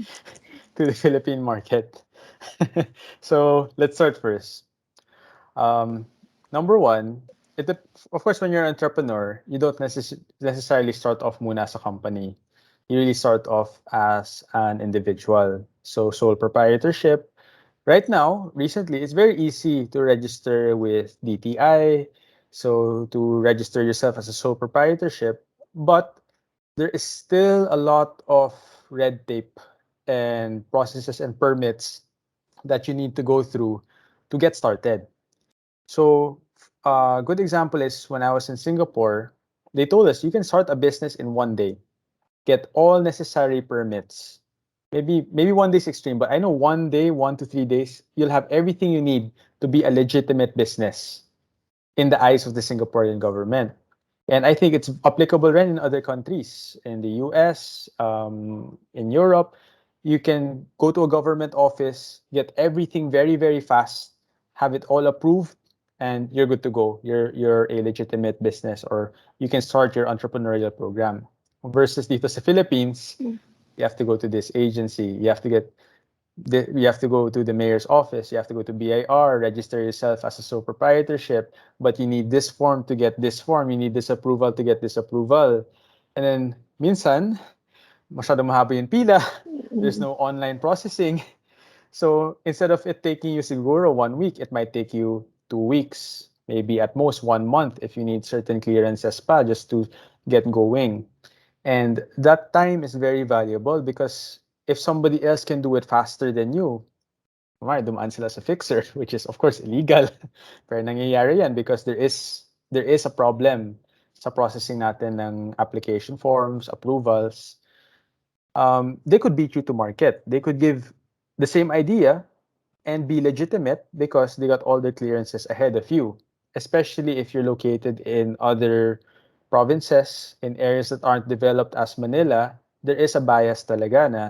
[SPEAKER 4] to the Philippine market. So let's start first. Um, Number one, of course, when you're an entrepreneur, you don't necessarily start off muna as a company. You really start off as an individual. So sole proprietorship. Right now, recently, it's very easy to register with DTI. So to register yourself as a sole proprietorship, but there is still a lot of red tape and processes and permits that you need to go through to get started. So a good example is when I was in Singapore, they told us you can start a business in one day, get all necessary permits. Maybe one day's extreme, but I know one day, 1 to 3 days, you'll have everything you need to be a legitimate business in the eyes of the Singaporean government. And I think it's applicable right in other countries, in the US, in Europe. You can go to a government office, get everything very, very fast, have it all approved, and you're good to go. You're a legitimate business, or you can start your entrepreneurial program. Versus dito sa Philippines, you have to go to this agency, you have to go to the mayor's office, you have to go to BIR, register yourself as a sole proprietorship, but you need this form to get this form, you need this approval to get this approval. And then minsan, masyadong mahaba yung pila, there's no online processing. So instead of it taking you siguro 1 week, it might take you 2 weeks, maybe at most 1 month if you need certain clearances pa just to get going. And that time is very valuable because if somebody else can do it faster than you, dumaan sila sa fixer, which is of course illegal. Pero nangyayari yan because there is a problem sa processing natin ng application forms, approvals. They could beat you to market. They could give the same idea and be legitimate because they got all the clearances ahead of you, especially if you're located in other provinces, in areas that aren't developed as Manila. There is a bias talaga na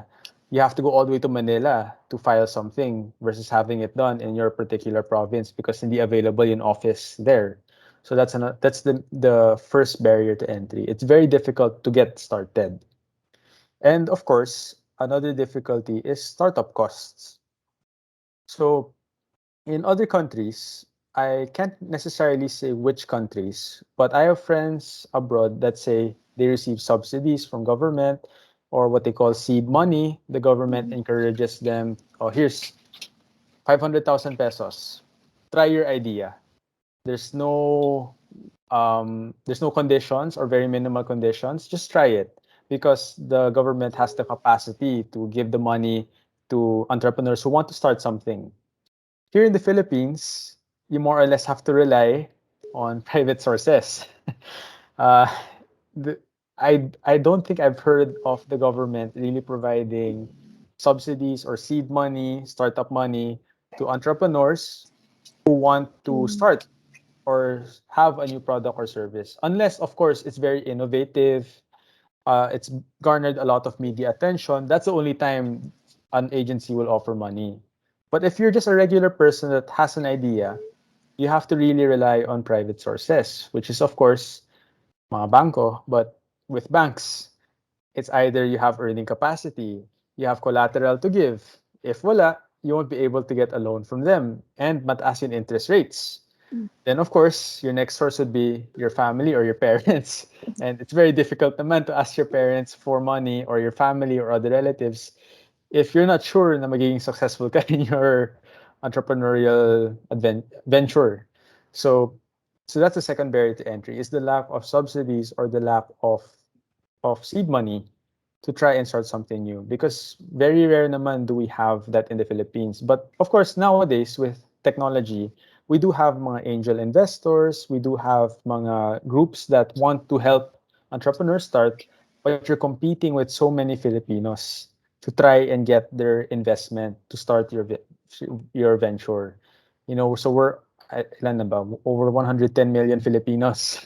[SPEAKER 4] you have to go all the way to Manila to file something versus having it done in your particular province because hindi available in office there. So that's the first barrier to entry. It's very difficult to get started. And of course, another difficulty is startup costs. So in other countries, I can't necessarily say which countries, but I have friends abroad that say they receive subsidies from government or what they call seed money. The government encourages them, oh, here's 500,000 pesos. Try your idea. There's no there's no conditions or very minimal conditions. Just try it because the government has the capacity to give the money to entrepreneurs who want to start something. Here in the Philippines, you more or less have to rely on private sources. uh, the, I don't think I've heard of the government really providing subsidies or seed money, startup money to entrepreneurs who want to start or have a new product or service. Unless, of course, it's very innovative, it's garnered a lot of media attention. That's the only time an agency will offer money. But if you're just a regular person that has an idea, you have to really rely on private sources, which is, of course, mga bangko. But with banks, it's either you have earning capacity, you have collateral to give. If wala, you won't be able to get a loan from them and mataas yung interest rates. Then, of course, your next source would be your family or your parents. And it's very difficult naman to ask your parents for money or your family or other relatives if you're not sure na magiging successful ka in your entrepreneurial venture. So, so that's the second barrier to entry is the lack of subsidies or the lack of seed money to try and start something new because very rare naman do we have that in the Philippines. But of course, nowadays with technology, we do have mga angel investors, we do have mga groups that want to help entrepreneurs start, but you're competing with so many Filipinos to try and get their investment to start your venture. You know, so we're ilan na ba? Over 110 million Filipinos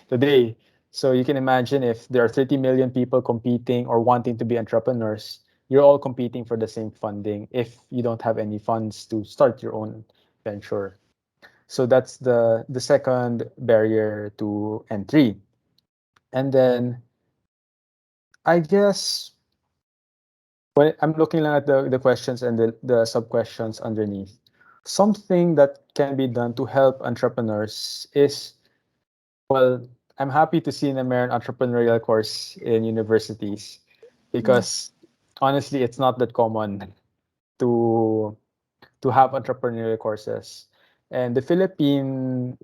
[SPEAKER 4] today. So you can imagine if there are 30 million people competing or wanting to be entrepreneurs, you're all competing for the same funding if you don't have any funds to start your own venture. So that's the second barrier to entry. And then I guess when I'm looking lang at the questions and the sub questions underneath, something that can be done to help entrepreneurs is, well, I'm happy to see na mayroon entrepreneurial course in universities because honestly, it's not that common to have entrepreneurial courses. And the Philippine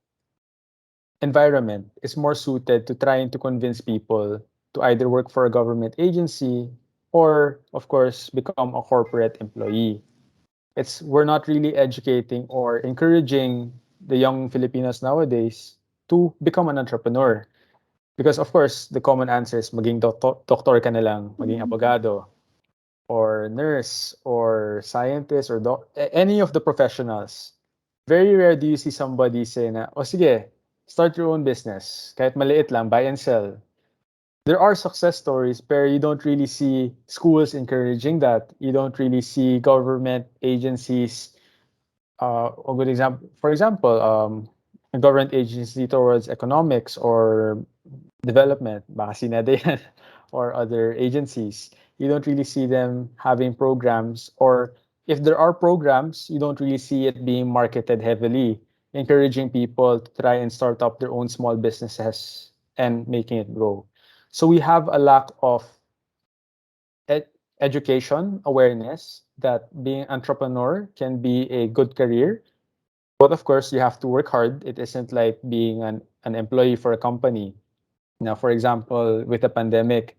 [SPEAKER 4] environment is more suited to trying to convince people to either work for a government agency or, of course, become a corporate employee. We're not really educating or encouraging the young Filipinos nowadays to become an entrepreneur. Because of course, the common answer is maging doktor ka na lang, maging abogado, or nurse, or scientist, or any of the professionals. very rare do you see somebody say na, "O sige, start your own business. Kahit maliit lang, buy and sell." There are success stories, but you don't really see schools encouraging that. You don't really see government agencies. A good example, for example, a government agency towards economics or development, baka SINEDE yan, or other agencies. You don't really see them having programs, or if there are programs, you don't really see it being marketed heavily, encouraging people to try and start up their own small businesses and making it grow. So we have a lack of ed- education awareness that being entrepreneur can be a good career, but of course you have to work hard. It isn't like being an employee for a company. Now, for example, with the pandemic,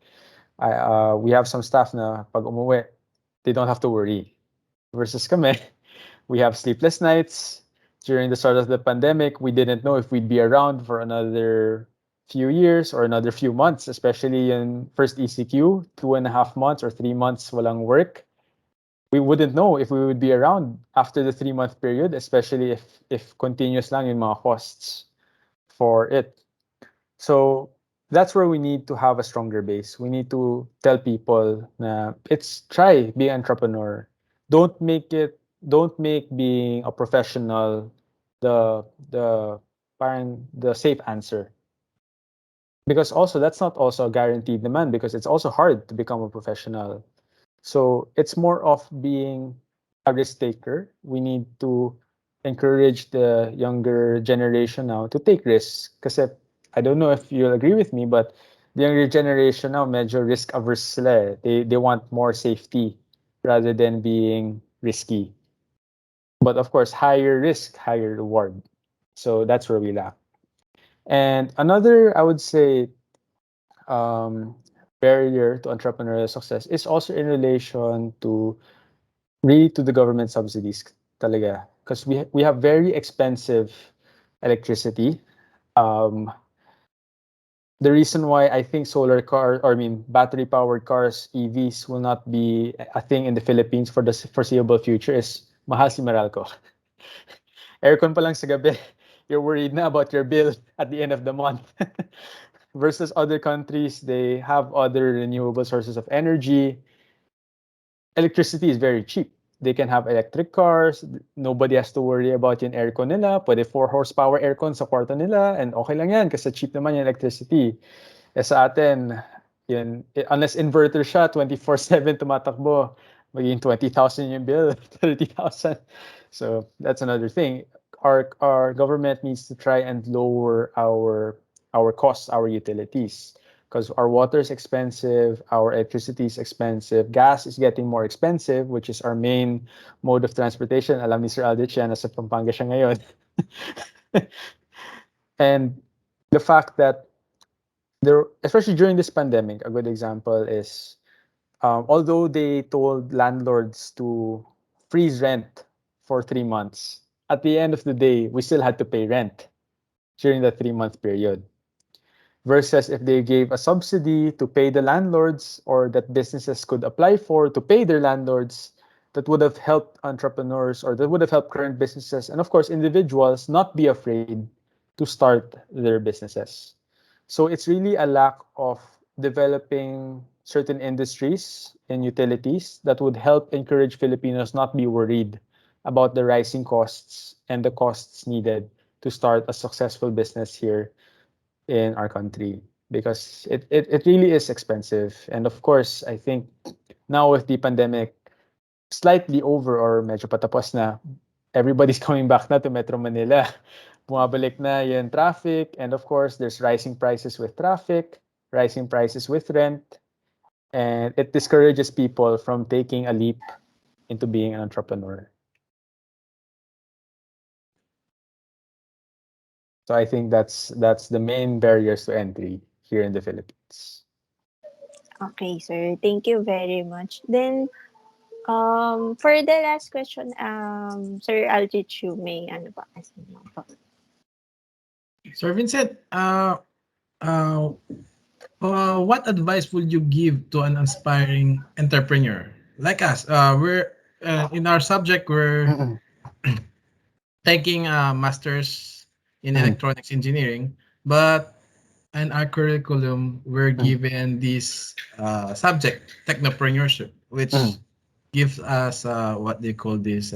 [SPEAKER 4] we have some staff na pag umuwi, they don't have to worry. Versus kami, we have sleepless nights. During the start of the pandemic, we didn't know if we'd be around for another few years or another few months, especially in first ECQ, 2.5 months or 3 months walang work. We wouldn't know if we would be around after the 3 month period, especially if continuous lang yung mga costs for it. So that's where we need to have a stronger base. We need to tell people na it's try being an entrepreneur. Don't make being a professional the parang the safe answer. Because also that's not also a guaranteed demand because it's also hard to become a professional. So it's more of being a risk taker. We need to encourage the younger generation now to take risks. Kasi I don't know if you'll agree with me, but the younger generation now medyo risk averse sila eh. They want more safety rather than being risky. But of course, higher risk, higher reward. So that's where we lack. And another, I would say, um, barrier to entrepreneurial success is also in relation to really to the government subsidies talaga because we have very expensive electricity. Um, the reason why I think solar car or I mean battery powered cars EVs will not be a thing in the Philippines for the foreseeable future is mahal si Meralco. Aircon pa lang sa gabi, you're worried na about your bill at the end of the month. Versus other countries, they have other renewable sources of energy. Electricity is very cheap. They can have electric cars. Nobody has to worry about yung aircon nila. Pwede 4 horsepower aircon sa kwarto nila and okay lang yan kasi cheap naman yung electricity. Eh sa atin, yun, unless inverter siya, 24/7 tumatakbo, magiging 20,000 yung bill, 30,000. So that's another thing. Our government needs to try and lower our costs, our utilities because our water is expensive, our electricity is expensive, gas is getting more expensive, which is our main mode of transportation. Alam ni Sir Aldrich yan, nasa Pampanga siya ngayon. And the fact that there, especially during this pandemic, a good example is although they told landlords to freeze rent for 3 months, at the end of the day, we still had to pay rent during the 3 month period. Versus if they gave a subsidy to pay the landlords or that businesses could apply for to pay their landlords, that would have helped entrepreneurs or that would have helped current businesses and of course individuals not be afraid to start their businesses. So it's really a lack of developing certain industries and utilities that would help encourage Filipinos not be worried about the rising costs and the costs needed to start a successful business here in our country because it really is expensive. And of course, I think now with the pandemic slightly over or medyo patapos na, everybody's coming back na to Metro Manila. Bumabalik na yung traffic. And of course, there's rising prices with traffic, rising prices with rent. And it discourages people from taking a leap into being an entrepreneur. So I think that's the main barriers to entry here in the Philippines.
[SPEAKER 5] Okay, sir. Thank you very much. Then, for the last question, Sir Aldrich, you may ano pa kasi mo po.
[SPEAKER 3] Sir Vincent, what advice would you give to an aspiring entrepreneur like us? We're in our subject. We're taking a master's in
[SPEAKER 4] Mhm.
[SPEAKER 3] electronics engineering, but in our curriculum, we're
[SPEAKER 4] Mhm.
[SPEAKER 3] given this subject, technopreneurship, which
[SPEAKER 4] Mhm.
[SPEAKER 3] gives us what they call this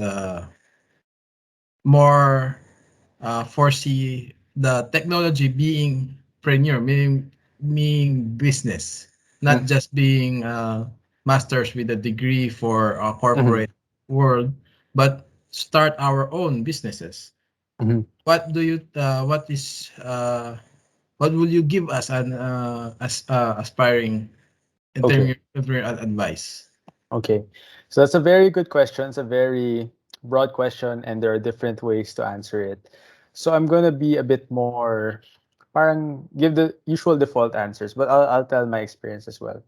[SPEAKER 3] more foresee the technology being preneur, meaning business, not
[SPEAKER 4] Mhm.
[SPEAKER 3] just being masters with a degree for a
[SPEAKER 4] Mhm.
[SPEAKER 3] corporate world, but start our own businesses.
[SPEAKER 4] Mhm.
[SPEAKER 3] What do you? What will you give us an aspiring
[SPEAKER 4] Okay.
[SPEAKER 3] entrepreneur advice?
[SPEAKER 4] Okay. So that's a very good question. It's a very broad question, and there are different ways to answer it. So I'm gonna be a bit more, parang give the usual default answers, but I'll tell my experience as well.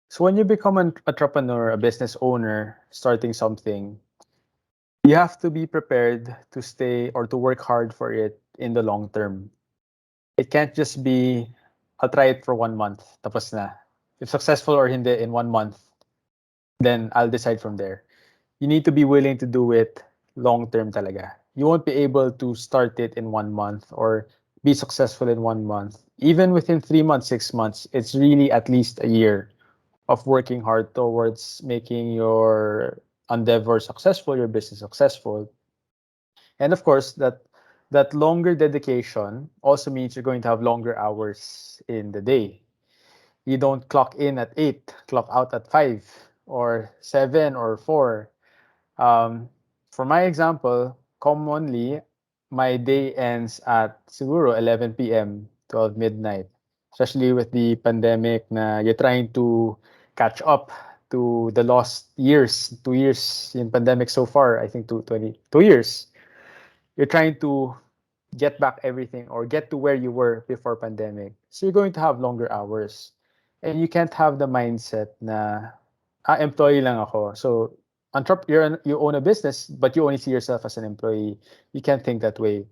[SPEAKER 4] So when you become an entrepreneur, a business owner, starting something, you have to be prepared to stay or to work hard for it in the long term. It can't just be, I'll try it for 1 month, tapos na. If successful or hindi in 1 month, then I'll decide from there. You need to be willing to do it long term talaga. You won't be able to start it in 1 month or be successful in 1 month. Even within 3 months, 6 months, it's really at least a year of working hard towards making your endeavor successful, your business successful. And of course, that longer dedication also means you're going to have longer hours in the day. You don't clock in at 8, clock out at 5 or 7 or 4. For my example, commonly my day ends at siguro 11 p.m., 12 midnight. Especially with the pandemic na you're trying to catch up to the lost years, 2 years in pandemic so far, I think 2 years. You're trying to get back everything or get to where you were before pandemic. So you're going to have longer hours. And you can't have the mindset na employee lang ako. So you own a business but you only see yourself as an employee. You can't think that way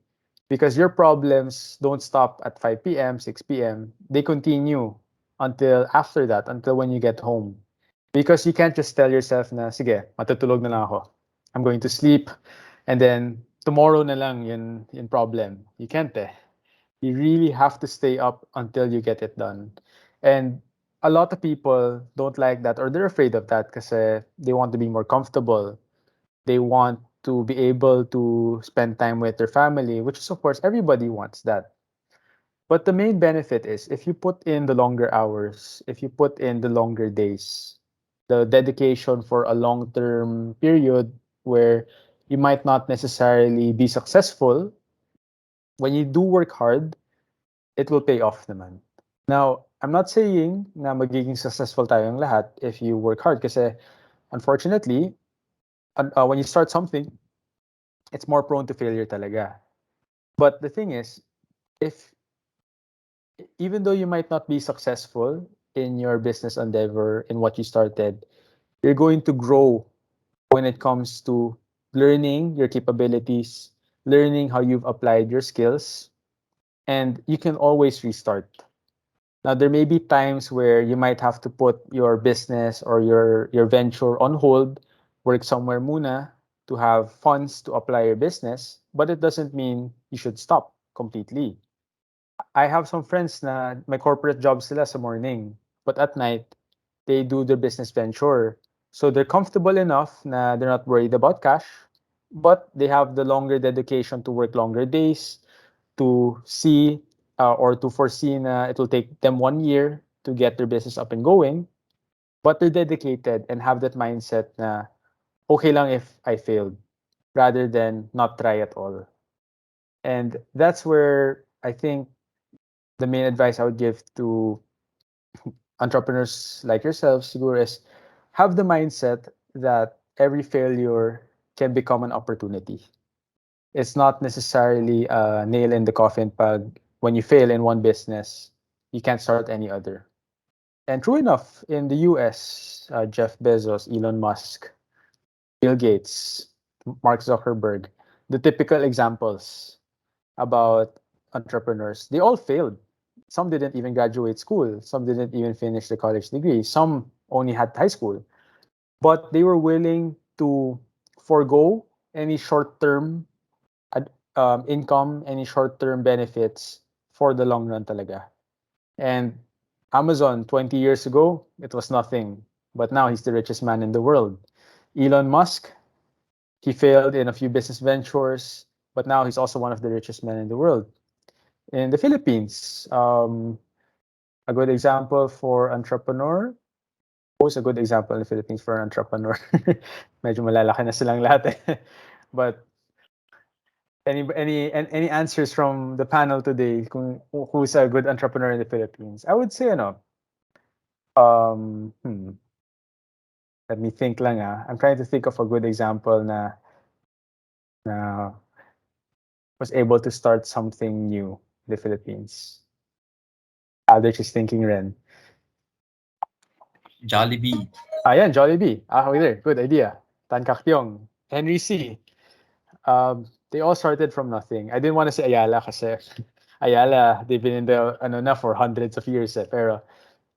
[SPEAKER 4] because your problems don't stop at 5 p.m., 6 p.m. They continue until after that, until when you get home. Because you can't just tell yourself na, sige, matutulog na lang ako. I'm going to sleep and then tomorrow na lang yun problem. You can't eh. You really have to stay up until you get it done. And a lot of people don't like that or they're afraid of that kasi they want to be more comfortable. They want to be able to spend time with their family, which is of course everybody wants that. But the main benefit is if you put in the longer hours, if you put in the longer days, the dedication for a long term period where you might not necessarily be successful, when you do work hard, it will pay off naman. Now, I'm not saying na magiging successful tayong lahat if you work hard kasi unfortunately, when you start something, it's more prone to failure talaga. But the thing is, if even though you might not be successful in your business endeavor in what you started, you're going to grow when it comes to learning your capabilities, learning how you've applied your skills, and you can always restart. Now, there may be times where you might have to put your business or your venture on hold, work somewhere muna to have funds to apply your business, but it doesn't mean you should stop completely. I have some friends na may corporate jobs sila sa morning, but at night, they do their business venture. So they're comfortable enough na they're not worried about cash, but they have the longer dedication to work longer days, to see or to foresee na it will take them 1 year to get their business up and going, but they're dedicated and have that mindset na okay lang if I failed rather than not try at all. And that's where I think the main advice I would give to entrepreneurs like yourselves, siguro, is have the mindset that every failure can become an opportunity. It's not necessarily a nail in the coffin pag when you fail in one business, you can't start any other. And true enough, in the US, Jeff Bezos, Elon Musk, Bill Gates, Mark Zuckerberg, the typical examples about entrepreneurs, they all failed. Some didn't even graduate school, some didn't even finish the college degree, some only had high school. But they were willing to forego any short term income, any short-term benefits for the long run talaga. And Amazon 20 years ago, it was nothing, but now he's the richest man in the world. Elon Musk, he failed in a few business ventures, but now he's also one of the richest men in the world. In the Philippines, a good example for entrepreneur. Who's a good example in the Philippines for an entrepreneur? Medyo malalaki na silang lahat eh. But any answers from the panel today kung who's a good entrepreneur in the Philippines? I would say ano, um, hmm, let me think lang ah. I'm trying to think of a good example na was able to start something new in the Philippines. They're just thinking rin.
[SPEAKER 6] Jollibee.
[SPEAKER 4] Yan, Jollibee. Okay there. Good idea. Tan Kaktiong. Henry C. They all started from nothing. I didn't want to say Ayala kasi Ayala, they've been in the ano na for hundreds of years eh. Pero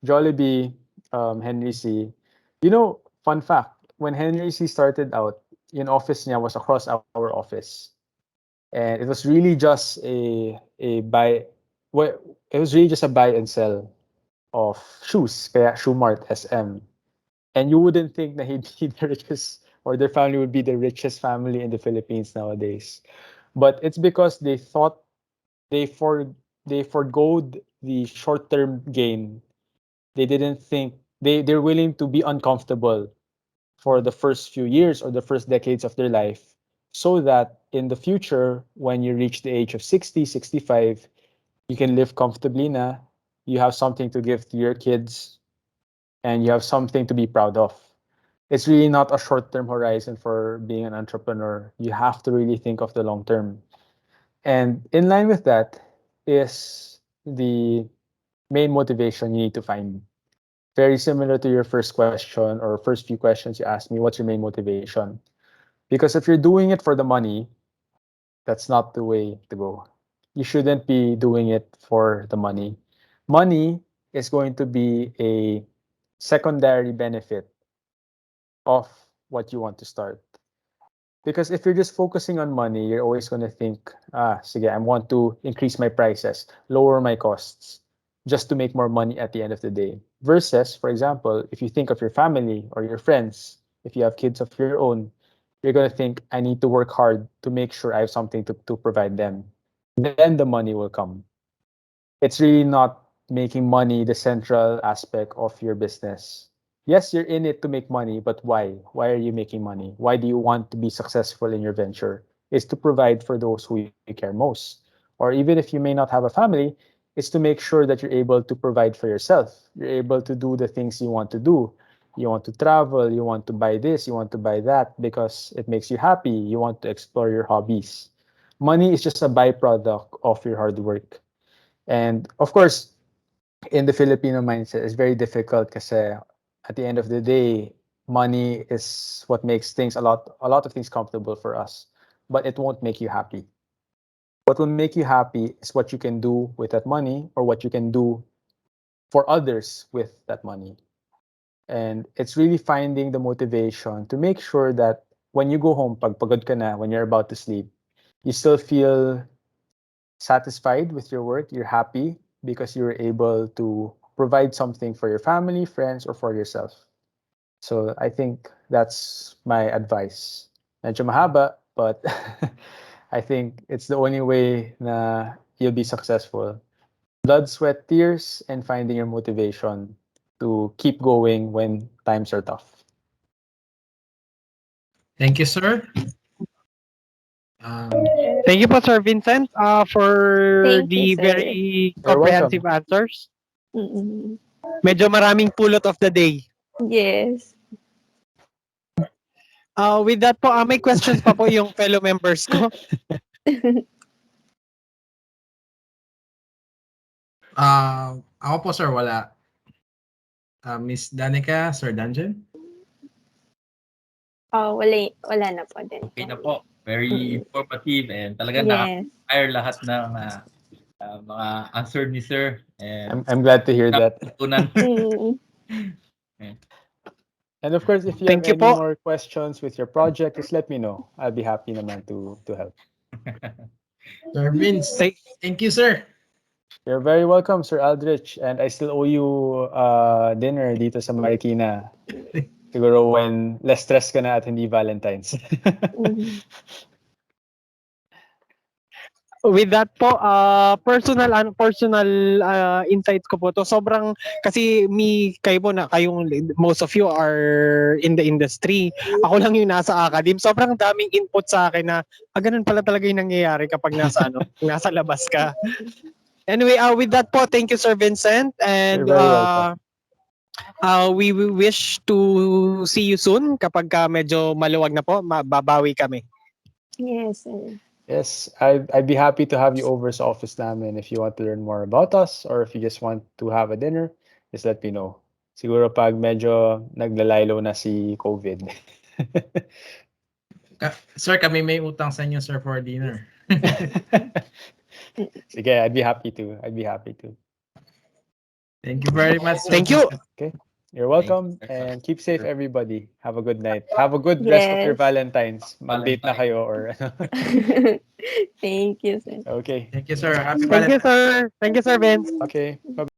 [SPEAKER 4] Jollibee, Henry C. You know, fun fact, when Henry C started out, yung office niya was across our office. And it was really just a buy well, it was really just a buy and sell of shoes, kaya Shoe Mart SM. And you wouldn't think that he'd be the richest or their family would be the richest family in the Philippines nowadays. But it's because they thought they for they forgoed the short-term gain. They didn't think they're willing to be uncomfortable for the first few years or the first decades of their life so that in the future when you reach the age of 60, 65, you can live comfortably na, you have something to give to your kids and you have something to be proud of. It's really not a short-term horizon for being an entrepreneur. You have to really think of the long term. And in line with that is the main motivation you need to find. Very similar to your first question or first few questions you asked me, what's your main motivation? Because if you're doing it for the money, that's not the way to go. You shouldn't be doing it for the money. Money is going to be a secondary benefit of what you want to start. Because if you're just focusing on money, you're always going to think, sige, I want to increase my prices, lower my costs, just to make more money at the end of the day. Versus, for example, if you think of your family or your friends, if you have kids of your own, you're going to think, I need to work hard to make sure I have something to provide them. Then the money will come. It's really not making money the central aspect of your business. Yes, you're in it to make money, but why? Why are you making money? Why do you want to be successful in your venture? Is to provide for those who you care most. Or even if you may not have a family, it's to make sure that you're able to provide for yourself. You're able to do the things you want to do. You want to travel, you want to buy this, you want to buy that because it makes you happy. You want to explore your hobbies. Money is just a byproduct of your hard work. And of course, in the Filipino mindset, it's very difficult because at the end of the day, money is what makes things a lot of things comfortable for us, but it won't make you happy. What will make you happy is what you can do with that money or what you can do for others with that money. And it's really finding the motivation to make sure that when you go home, pag pagod ka na, when you're about to sleep, you still feel satisfied with your work, you're happy because you were able to provide something for your family, friends, or for yourself. So I think that's my advice. Medyo mahaba, but I think it's the only way na you'll be successful. Blood, sweat, tears, and finding your motivation to keep going when times are tough.
[SPEAKER 3] Thank you, sir. Um,
[SPEAKER 2] Thank you po, Sir Vincent, for
[SPEAKER 5] Thank you,
[SPEAKER 2] the
[SPEAKER 5] sir.
[SPEAKER 2] very
[SPEAKER 4] You're welcome.
[SPEAKER 2] comprehensive answers.
[SPEAKER 5] Mm-mm.
[SPEAKER 2] Medyo maraming pulot of the day.
[SPEAKER 5] Yes.
[SPEAKER 2] With that po, may questions pa po yung fellow members ko.
[SPEAKER 3] ako po, sir, wala. Miss Danica, Sir Dungeon?
[SPEAKER 5] Wala na po din
[SPEAKER 6] Okay
[SPEAKER 5] po.
[SPEAKER 6] na po. Very
[SPEAKER 5] Mm.
[SPEAKER 6] informative and talagang
[SPEAKER 5] Yes.
[SPEAKER 6] nakaka-inspire lahat ng mga answer ni Sir. And
[SPEAKER 4] I'm glad to hear that.
[SPEAKER 6] natutunan.
[SPEAKER 5] Mm.
[SPEAKER 6] Yeah.
[SPEAKER 4] And of course, if you have
[SPEAKER 2] Thank you
[SPEAKER 4] any
[SPEAKER 2] po.
[SPEAKER 4] more questions with your project, just let me know. I'll be happy naman to help.
[SPEAKER 3] Sir Vince,
[SPEAKER 2] Say-
[SPEAKER 3] thank you, sir.
[SPEAKER 4] You're very welcome, Sir Aldrich. And I still owe you dinner dito sa Marikina. Siguro when less stress ka na at hindi Valentine's.
[SPEAKER 5] Mhm.
[SPEAKER 2] With that po, personal insights ko po to. Sobrang kasi kayo po na kayong most of you are in the industry. Ako lang yung nasa academe. Sobrang daming input sa akin na ganun pala talaga yung nangyayari kapag nasa nasa labas ka. Anyway, with that po, thank you Sir Vincent, and
[SPEAKER 4] You're very welcome.
[SPEAKER 2] we wish to see you soon kapag medyo maluwag na po, babawi kami.
[SPEAKER 5] Yes, sir.
[SPEAKER 4] Yes, I'd be happy to have you over sa office namin if you want to learn more about us or if you just want to have a dinner, just let me know. Siguro pag medyo naglalaylo na si COVID.
[SPEAKER 3] Sir, kami may utang sa inyo, sir, for dinner.
[SPEAKER 4] Sige, I'd be happy to. I'd be happy to.
[SPEAKER 3] Thank you very much, sir.
[SPEAKER 2] Thank you.
[SPEAKER 4] Okay. You're welcome
[SPEAKER 6] Thank you.
[SPEAKER 4] and keep safe everybody. Have a good night. Have a good rest of your
[SPEAKER 5] Yes.
[SPEAKER 4] Valentine's. Mag-date na
[SPEAKER 6] Valentine.
[SPEAKER 4] kayo or
[SPEAKER 5] Thank you, sir.
[SPEAKER 4] Okay.
[SPEAKER 3] Thank you, sir. Happy
[SPEAKER 2] Thank you
[SPEAKER 3] Valentine's.
[SPEAKER 2] sir. Thank you Sir Vince.
[SPEAKER 4] Okay. Bye.